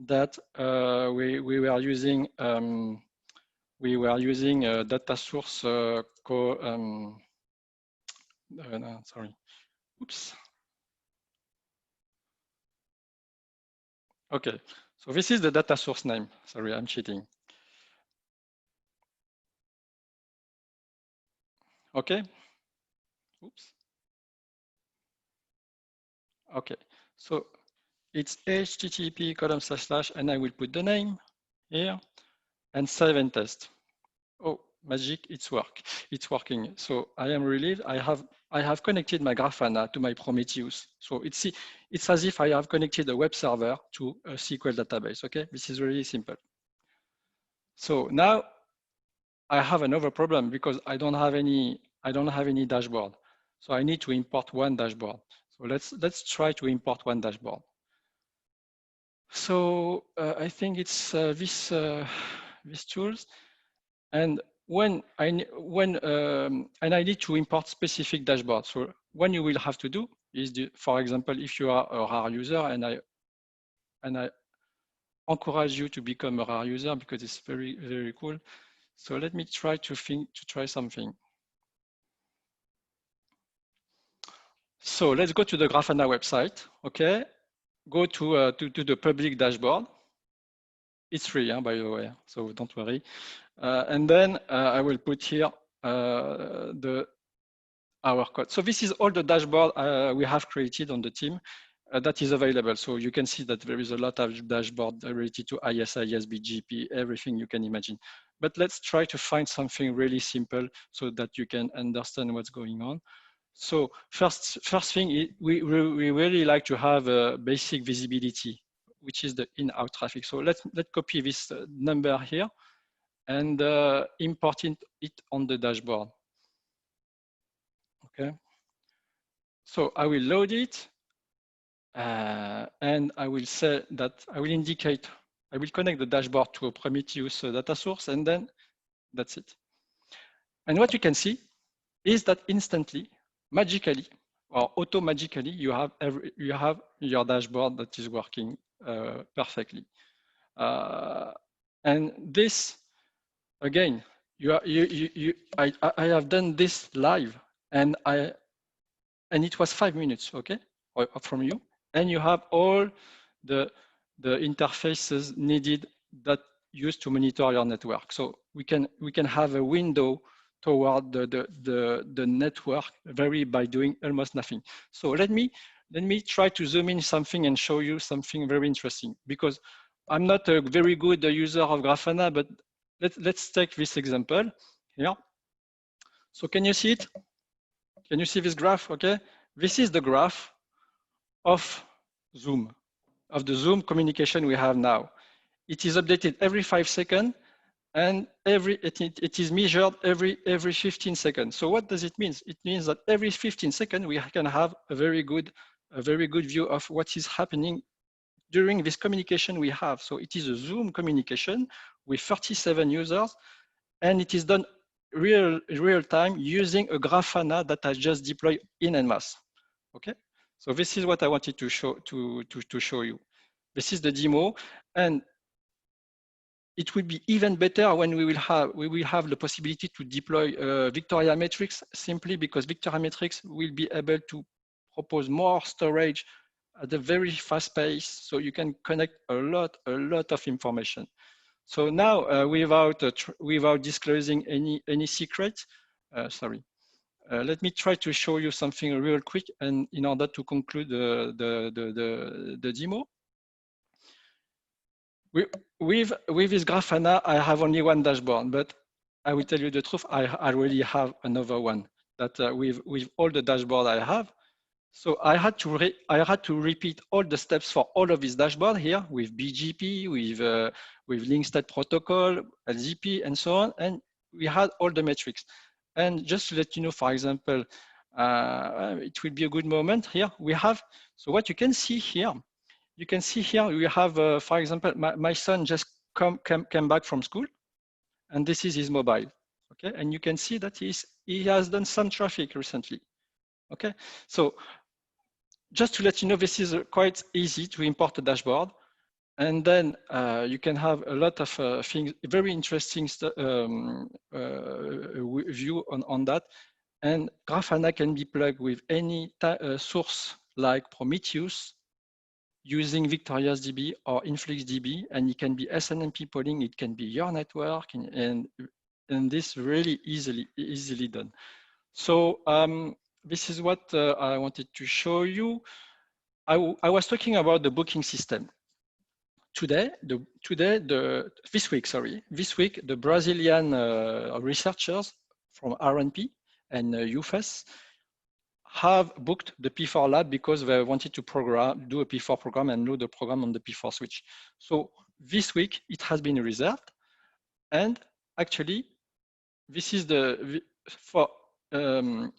[SPEAKER 4] that we were using a data source sorry. Oops. Okay, so this is the data source name. Sorry, I'm cheating. Okay. Oops. Okay, so it's http:// and I will put the name here and save and test. Oh, magic, it's working. So I am relieved. I have connected my Grafana to my Prometheus. So it's as if I have connected a web server to a SQL database. Okay, this is really simple. So now I have another problem because I don't have any dashboard. So I need to import one dashboard. So let's try to import one dashboard. So I think it's these tools, and when I need to import specific dashboards. So what you will have to do is, for example, if you are a RAR user, and I encourage you to become a RAR user because it's very, very cool. So let me try to try something. So let's go to the Grafana website. Okay, go to the public dashboard. It's free, by the way, so don't worry. And then I will put here our code. So this is all the dashboard we have created on the team that is available. So you can see that there is a lot of dashboard related to ISIS, BGP, everything you can imagine. But let's try to find something really simple so that you can understand what's going on. So first thing, we really like to have a basic visibility, which is the in-out traffic. So let's copy this number here and import it on the dashboard. Okay. So I will load it, and I will say that I will indicate, I will connect the dashboard to a Prometheus data source, and then that's it. And what you can see is that instantly, magically, or auto-magically, you have your dashboard that is working perfectly. And this, again, I have done this live, and it was 5 minutes, okay, from you, and you have all the interfaces needed that used to monitor your network. So we can have a window toward the network by doing almost nothing. So let me try to zoom in something and show you something very interesting, because I'm not a very good user of Grafana, but let's take this example here. So can you see it? Can you see this graph? Okay, this is the graph of Zoom, of the Zoom communication we have now. It is updated every 5 seconds, and it is measured every 15 seconds. So what does it mean? It means that every 15 seconds we can have a very good view of what is happening during this communication we have. So it is a Zoom communication with 37 users, and it is done real time using a Grafana that I just deployed in NMaaS. Okay, so this is what I wanted to show you. This is the demo, and it will be even better when we will have the possibility to deploy Victoria Metrics, simply because Victoria Metrics will be able to propose more storage at a very fast pace, so you can connect a lot of information. So now, without disclosing any secret, sorry, let me try to show you something real quick, and in order to conclude the demo. With this Grafana, I have only one dashboard, but I will tell you the truth, I already have another one that with all the dashboard I have, So I had to repeat all the steps for all of this dashboard here with BGP, with link state protocol, LZP, and so on. And we had all the metrics. And just to let you know, for example, it will be a good moment here. We have, so what you can see here, we have, for example, my son just came back from school, and this is his mobile. Okay, and you can see that he has done some traffic recently. Okay, so just to let you know, this is quite easy to import a dashboard. And then you can have a lot of things, very interesting view on that. And Grafana can be plugged with any source like Prometheus using Victoria's DB or InfluxDB, and it can be SNMP polling, it can be your network, and this really easily done. So this is what I wanted to show you. I was talking about the booking system. This week, the Brazilian researchers from RNP and UFES have booked the P4 lab because they wanted to do a P4 program and load the program on the P4 switch. So this week it has been reserved, and actually this is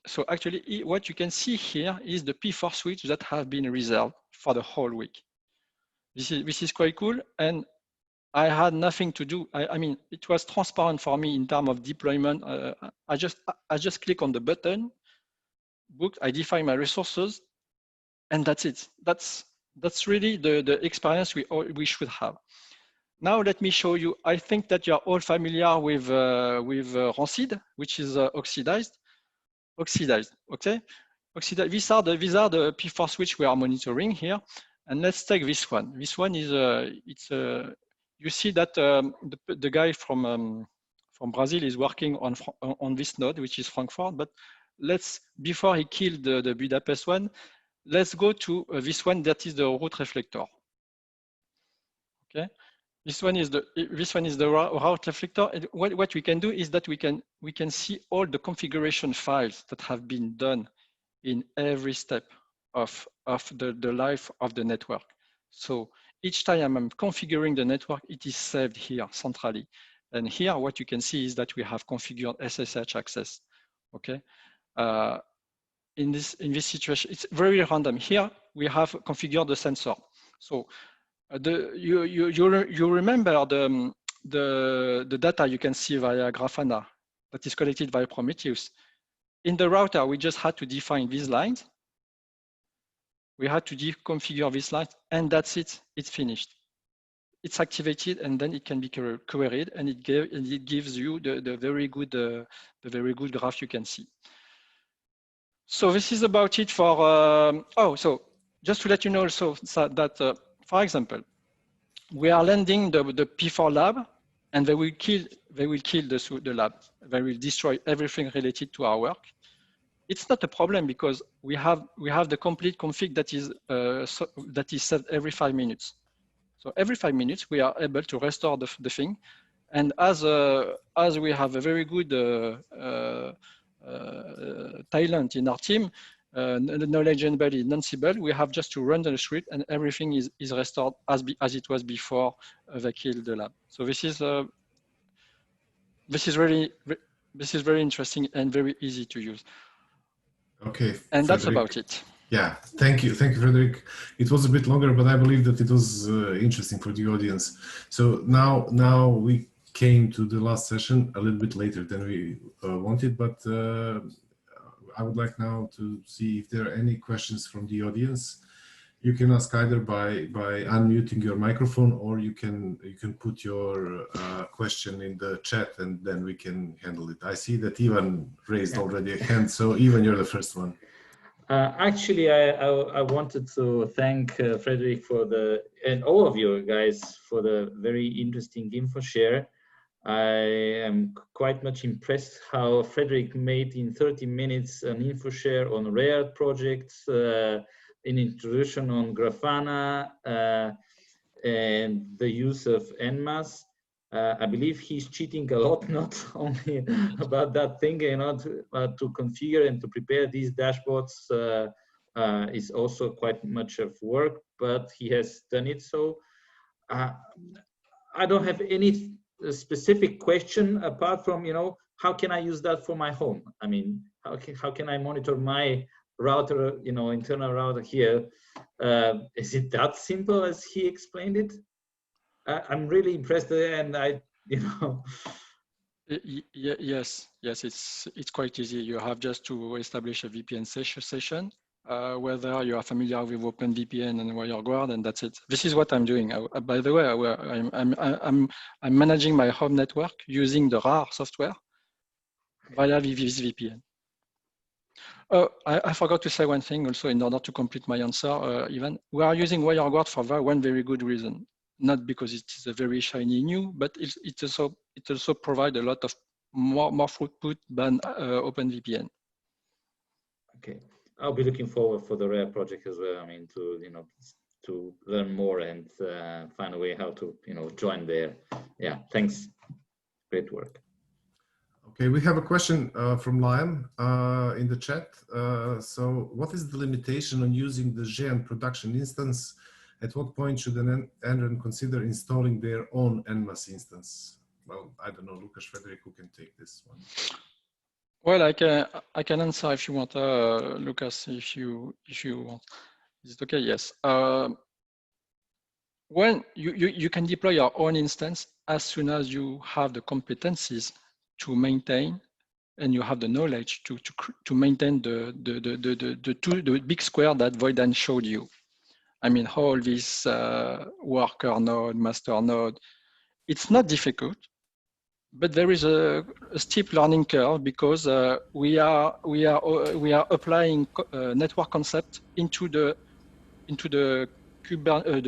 [SPEAKER 4] so actually what you can see here is the P4 switch that have been reserved for the whole week. This is quite cool, and I had nothing to do. I mean, it was transparent for me in terms of deployment. I just click on the button, booked, I define my resources, and that's it. That's really the experience we should have. Now let me show you. I think that you are all familiar with Rancid, which is oxidized. Okay. Oxidized. These are the P4 switch we are monitoring here. And let's take this one. This one is you see that the guy from Brazil is working on this node, which is Frankfurt. But before he killed the Budapest one, let's go to this one that is the route reflector. Okay, this one is the route reflector. And what we can do is that we can see all the configuration files that have been done in every step of the life of the network. So each time I'm configuring the network, it is saved here centrally. And here, what you can see is that we have configured SSH access. Okay. In this situation, it's very random. Here we have configured the sensor. So you remember the data you can see via Grafana that is collected via Prometheus. In the router, we just had to define these lines. We had to configure this line, and that's it. It's finished. It's activated, and then it can be queried, and it gives you the very good graph you can see. So this is about it for. So just to let you know also that, for example, we are landing the P4 lab, and they will kill the lab. They will destroy everything related to our work. It's not a problem because we have the complete config that is set every 5 minutes. So every 5 minutes we are able to restore the thing, and as we have a very good talent in our team, knowledge and belly non-Siebel, we have just to run the script and everything is restored as it was before they killed the lab. So this is very interesting and very easy to use.
[SPEAKER 1] Okay,
[SPEAKER 4] and
[SPEAKER 1] Frederick.
[SPEAKER 4] That's about it.
[SPEAKER 1] Yeah, thank you, Frederick. It was a bit longer, but I believe that it was interesting for the audience. So now we came to the last session a little bit later than we wanted, but I would like now to see if there are any questions from the audience. You can ask either by unmuting your microphone, or you can put your question in the chat, and then we can handle it. I see that Ivan raised already a hand, so Ivan, you're the first one.
[SPEAKER 5] Actually, I wanted to thank Frederick and all of you guys for the very interesting Infoshare. I am quite much impressed how Frederick made in 30 minutes an Infoshare on rare projects, an introduction on Grafana, and the use of NMaaS. I believe he's cheating a lot, not only about that thing, to configure and to prepare these dashboards is also quite much of work, but he has done it. So I don't have any specific question apart from, how can I use that for my home? I mean, how can I monitor my router, internal router here? Is it that simple as he explained it? I'm really impressed, and
[SPEAKER 4] Yes, it's quite easy. You have just to establish a VPN session, whether you are familiar with OpenVPN and WireGuard, and that's it. This is what I'm doing. By the way, I'm managing my home network using the RAR software via this VPN. I forgot to say one thing also in order to complete my answer, Ivan. We are using WireGuard for one very good reason. Not because it is a very shiny new, but it also provides a lot of more throughput than OpenVPN.
[SPEAKER 5] Okay, I'll be looking forward for the RAR project as well. I mean, to learn more and find a way how to join there. Yeah, thanks. Great work.
[SPEAKER 1] Okay, we have a question from Liam in the chat. So what is the limitation on using the GÉANT production instance? At what point should an NREN consider installing their own NMaaS instance? Well, I don't know, Lucas, Frederick, who can take this one?
[SPEAKER 4] Well, I can answer if you want, Lucas, if you want. Is it okay? Yes. When you can deploy your own instance as soon as you have the competencies to maintain, and you have the knowledge to maintain the big square that Voidan showed you. I mean, all this worker node, master node, it's not difficult, but there is a steep learning curve because we are applying network concept into the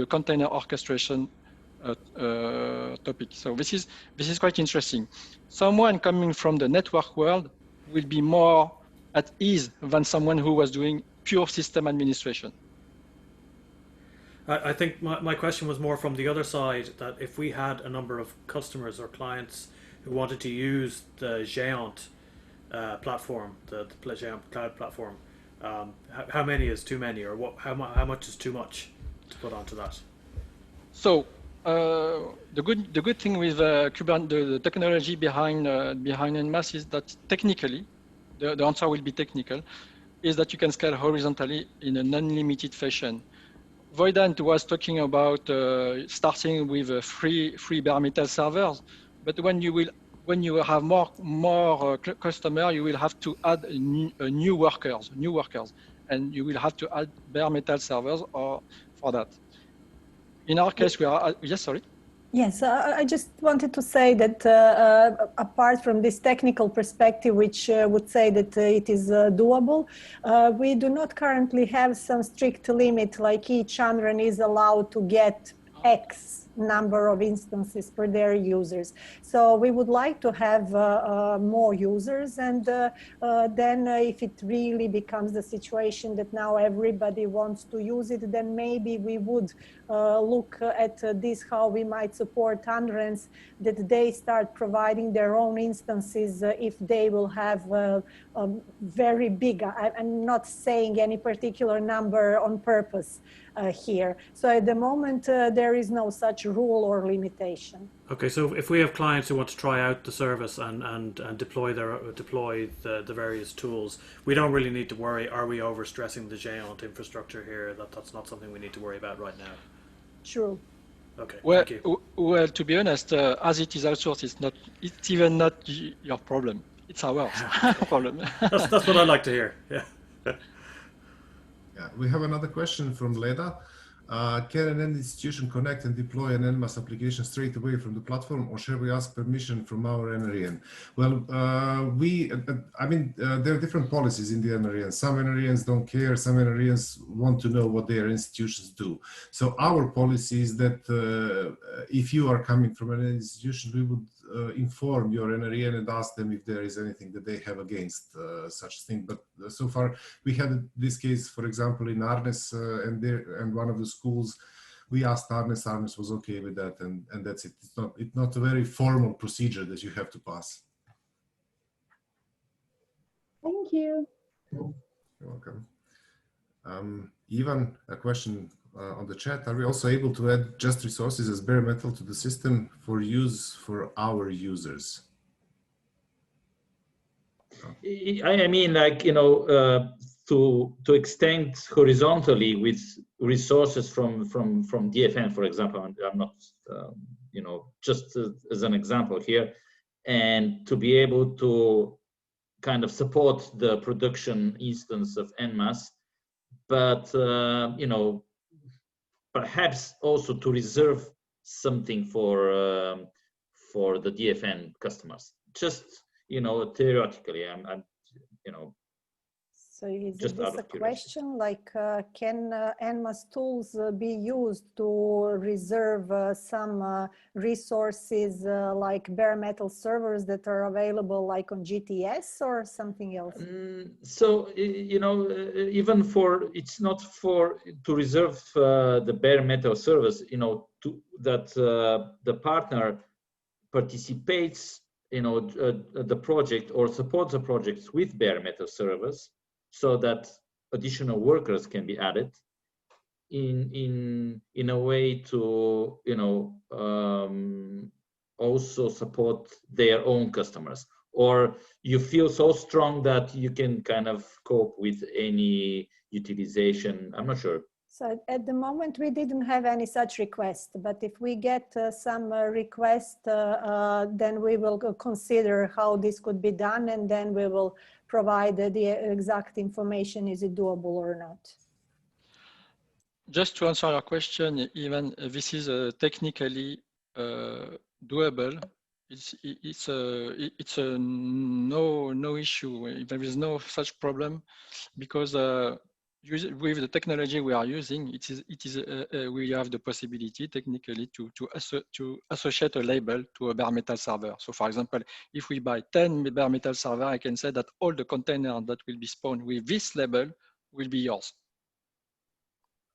[SPEAKER 4] container orchestration topic. So this is quite interesting. Someone coming from the network world will be more at ease than someone who was doing pure system administration.
[SPEAKER 6] I think my question was more from the other side, that if we had a number of customers or clients who wanted to use the GÉANT platform, the GÉANT cloud platform, how many is too many, or how much is too much to put onto that?
[SPEAKER 4] So the good thing with the technology behind NMaaS is that technically, the answer will be technical, is that you can scale horizontally in an unlimited fashion. Voidan was talking about starting with free bare metal servers, but when you will have more customer, you will have to add new workers, and you will have to add bare metal servers for that. In our case, we are yes, sorry.
[SPEAKER 7] Yes, I just wanted to say that apart from this technical perspective, which would say that it is doable, we do not currently have some strict limit, like each NREN is allowed to get X number of instances per their users. So we would like to have more users, and then if it really becomes the situation that now everybody wants to use it, then maybe we would look at this, how we might support NRENs, that they start providing their own instances if they will have very big, I'm not saying any particular number on purpose here. So at the moment, there is no such rule or limitation.
[SPEAKER 6] Okay, so if we have clients who want to try out the service and deploy the various tools, we don't really need to worry, are we overstressing the GÉANT infrastructure here? That's not something we need to worry about right now.
[SPEAKER 7] True.
[SPEAKER 6] Okay,
[SPEAKER 4] well,
[SPEAKER 6] thank you.
[SPEAKER 4] Well, to be honest, as it is outsourced, it's even not your problem. It's ours problem.
[SPEAKER 6] That's what I like to hear. Yeah.
[SPEAKER 1] Yeah, we have another question from Leda. Can an institution connect and deploy an NMaaS application straight away from the platform, or shall we ask permission from our NREN? Well, I mean, there are different policies in the NREN. Some NRENs don't care. Some NRENs want to know what their institutions do. So our policy is that if you are coming from an institution, we would inform your NREN and ask them if there is anything that they have against such thing. But so far, we had this case, for example, in Arnes and one of the schools. We asked Arnes. Arnes was okay with that, and that's it. It's not a very formal procedure that you have to pass.
[SPEAKER 7] Thank you.
[SPEAKER 1] You're welcome. Ivan, a question on the chat. Are we also able to add just resources as bare metal to the system for use for our users?
[SPEAKER 5] I mean, like, you know, to extend horizontally with resources from DFN, for example. I'm not, you know, just as an example here, and to be able to kind of support the production instance of NMaaS, but you know, perhaps also to reserve something for the DFN customers. Just, you know, theoretically, I'm you know.
[SPEAKER 7] So is
[SPEAKER 5] Just
[SPEAKER 7] this a question like can NMaaS tools be used to reserve some resources like bare metal servers that are available like on GTS or something else?
[SPEAKER 5] So, you know, even for, it's not for to reserve the bare metal servers, you know, that the partner participates, you know, the project or supports the projects with bare metal servers, so that additional workers can be added in a way to, you know, also support their own customers. Or you feel so strong that you can kind of cope with any utilization. I'm not sure.
[SPEAKER 7] So at the moment, we didn't have any such request, but if we get some request, then we will consider how this could be done, and then we will provide the exact information, is it doable or not.
[SPEAKER 4] Just to answer your question, even this is technically doable. It's a no issue. There is no such problem because with the technology we are using, we have the possibility technically to associate a label to a bare metal server. So for example, if we buy 10 bare metal server, I can say that all the containers that will be spawned with this label will be yours.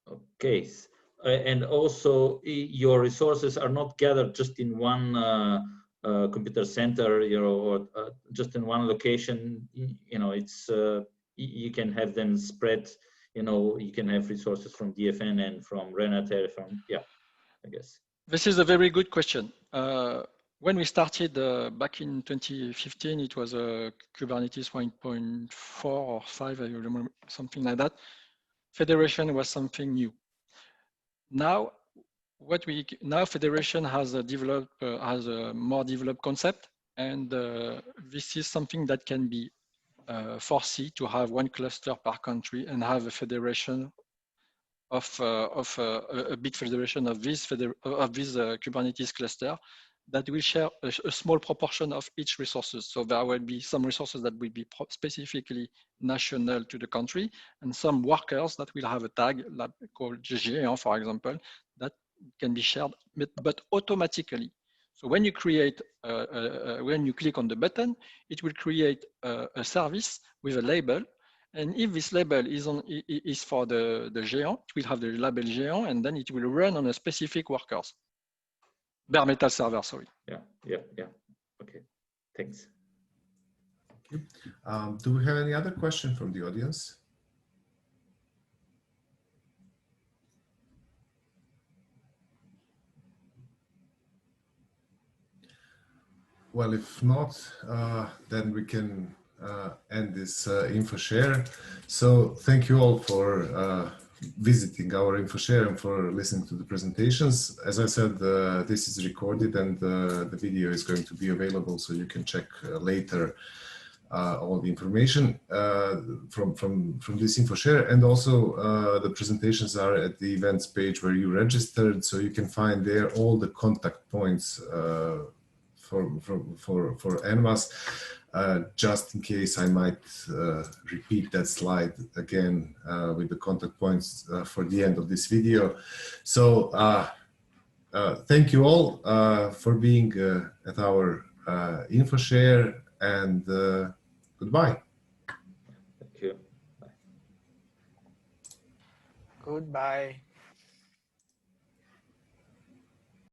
[SPEAKER 5] Okay, and also your resources are not gathered just in one computer center, you know, or just in one location. You know, it's you can have them spread. You know, you can have resources from DFN and from Renate, from, yeah, I guess.
[SPEAKER 4] This is a very good question. When we started back in 2015, it was a Kubernetes 1.4 or 5, I remember, something like that. Federation was something new. Now, Federation has developed has a more developed concept, and this is something that can be foreseen to have one cluster per country and have a federation of a big federation of this Kubernetes cluster that will share a small proportion of each resources. So there will be some resources that will be specifically national to the country, and some workers that will have a tag called GÉANT, for example, that can be shared, but automatically. So when you create, when you click on the button, it will create a service with a label. And if this label is for the GÉANT, it will have the label GÉANT, and then it will run on a specific workers. Bare metal server, sorry.
[SPEAKER 5] Yeah. Okay, thanks.
[SPEAKER 1] Okay. Do we have any other question from the audience? Well, if not, then we can end this Infoshare. So thank you all for visiting our Infoshare and for listening to the presentations. As I said, this is recorded and the video is going to be available, so you can check later all the information from this Infoshare. And also the presentations are at the events page where you registered, so you can find there all the contact points for NMaaS. Just in case, I might repeat that slide again with the contact points for the end of this video. So thank you all for being at our Infoshare, and goodbye.
[SPEAKER 5] Thank you.
[SPEAKER 8] Goodbye.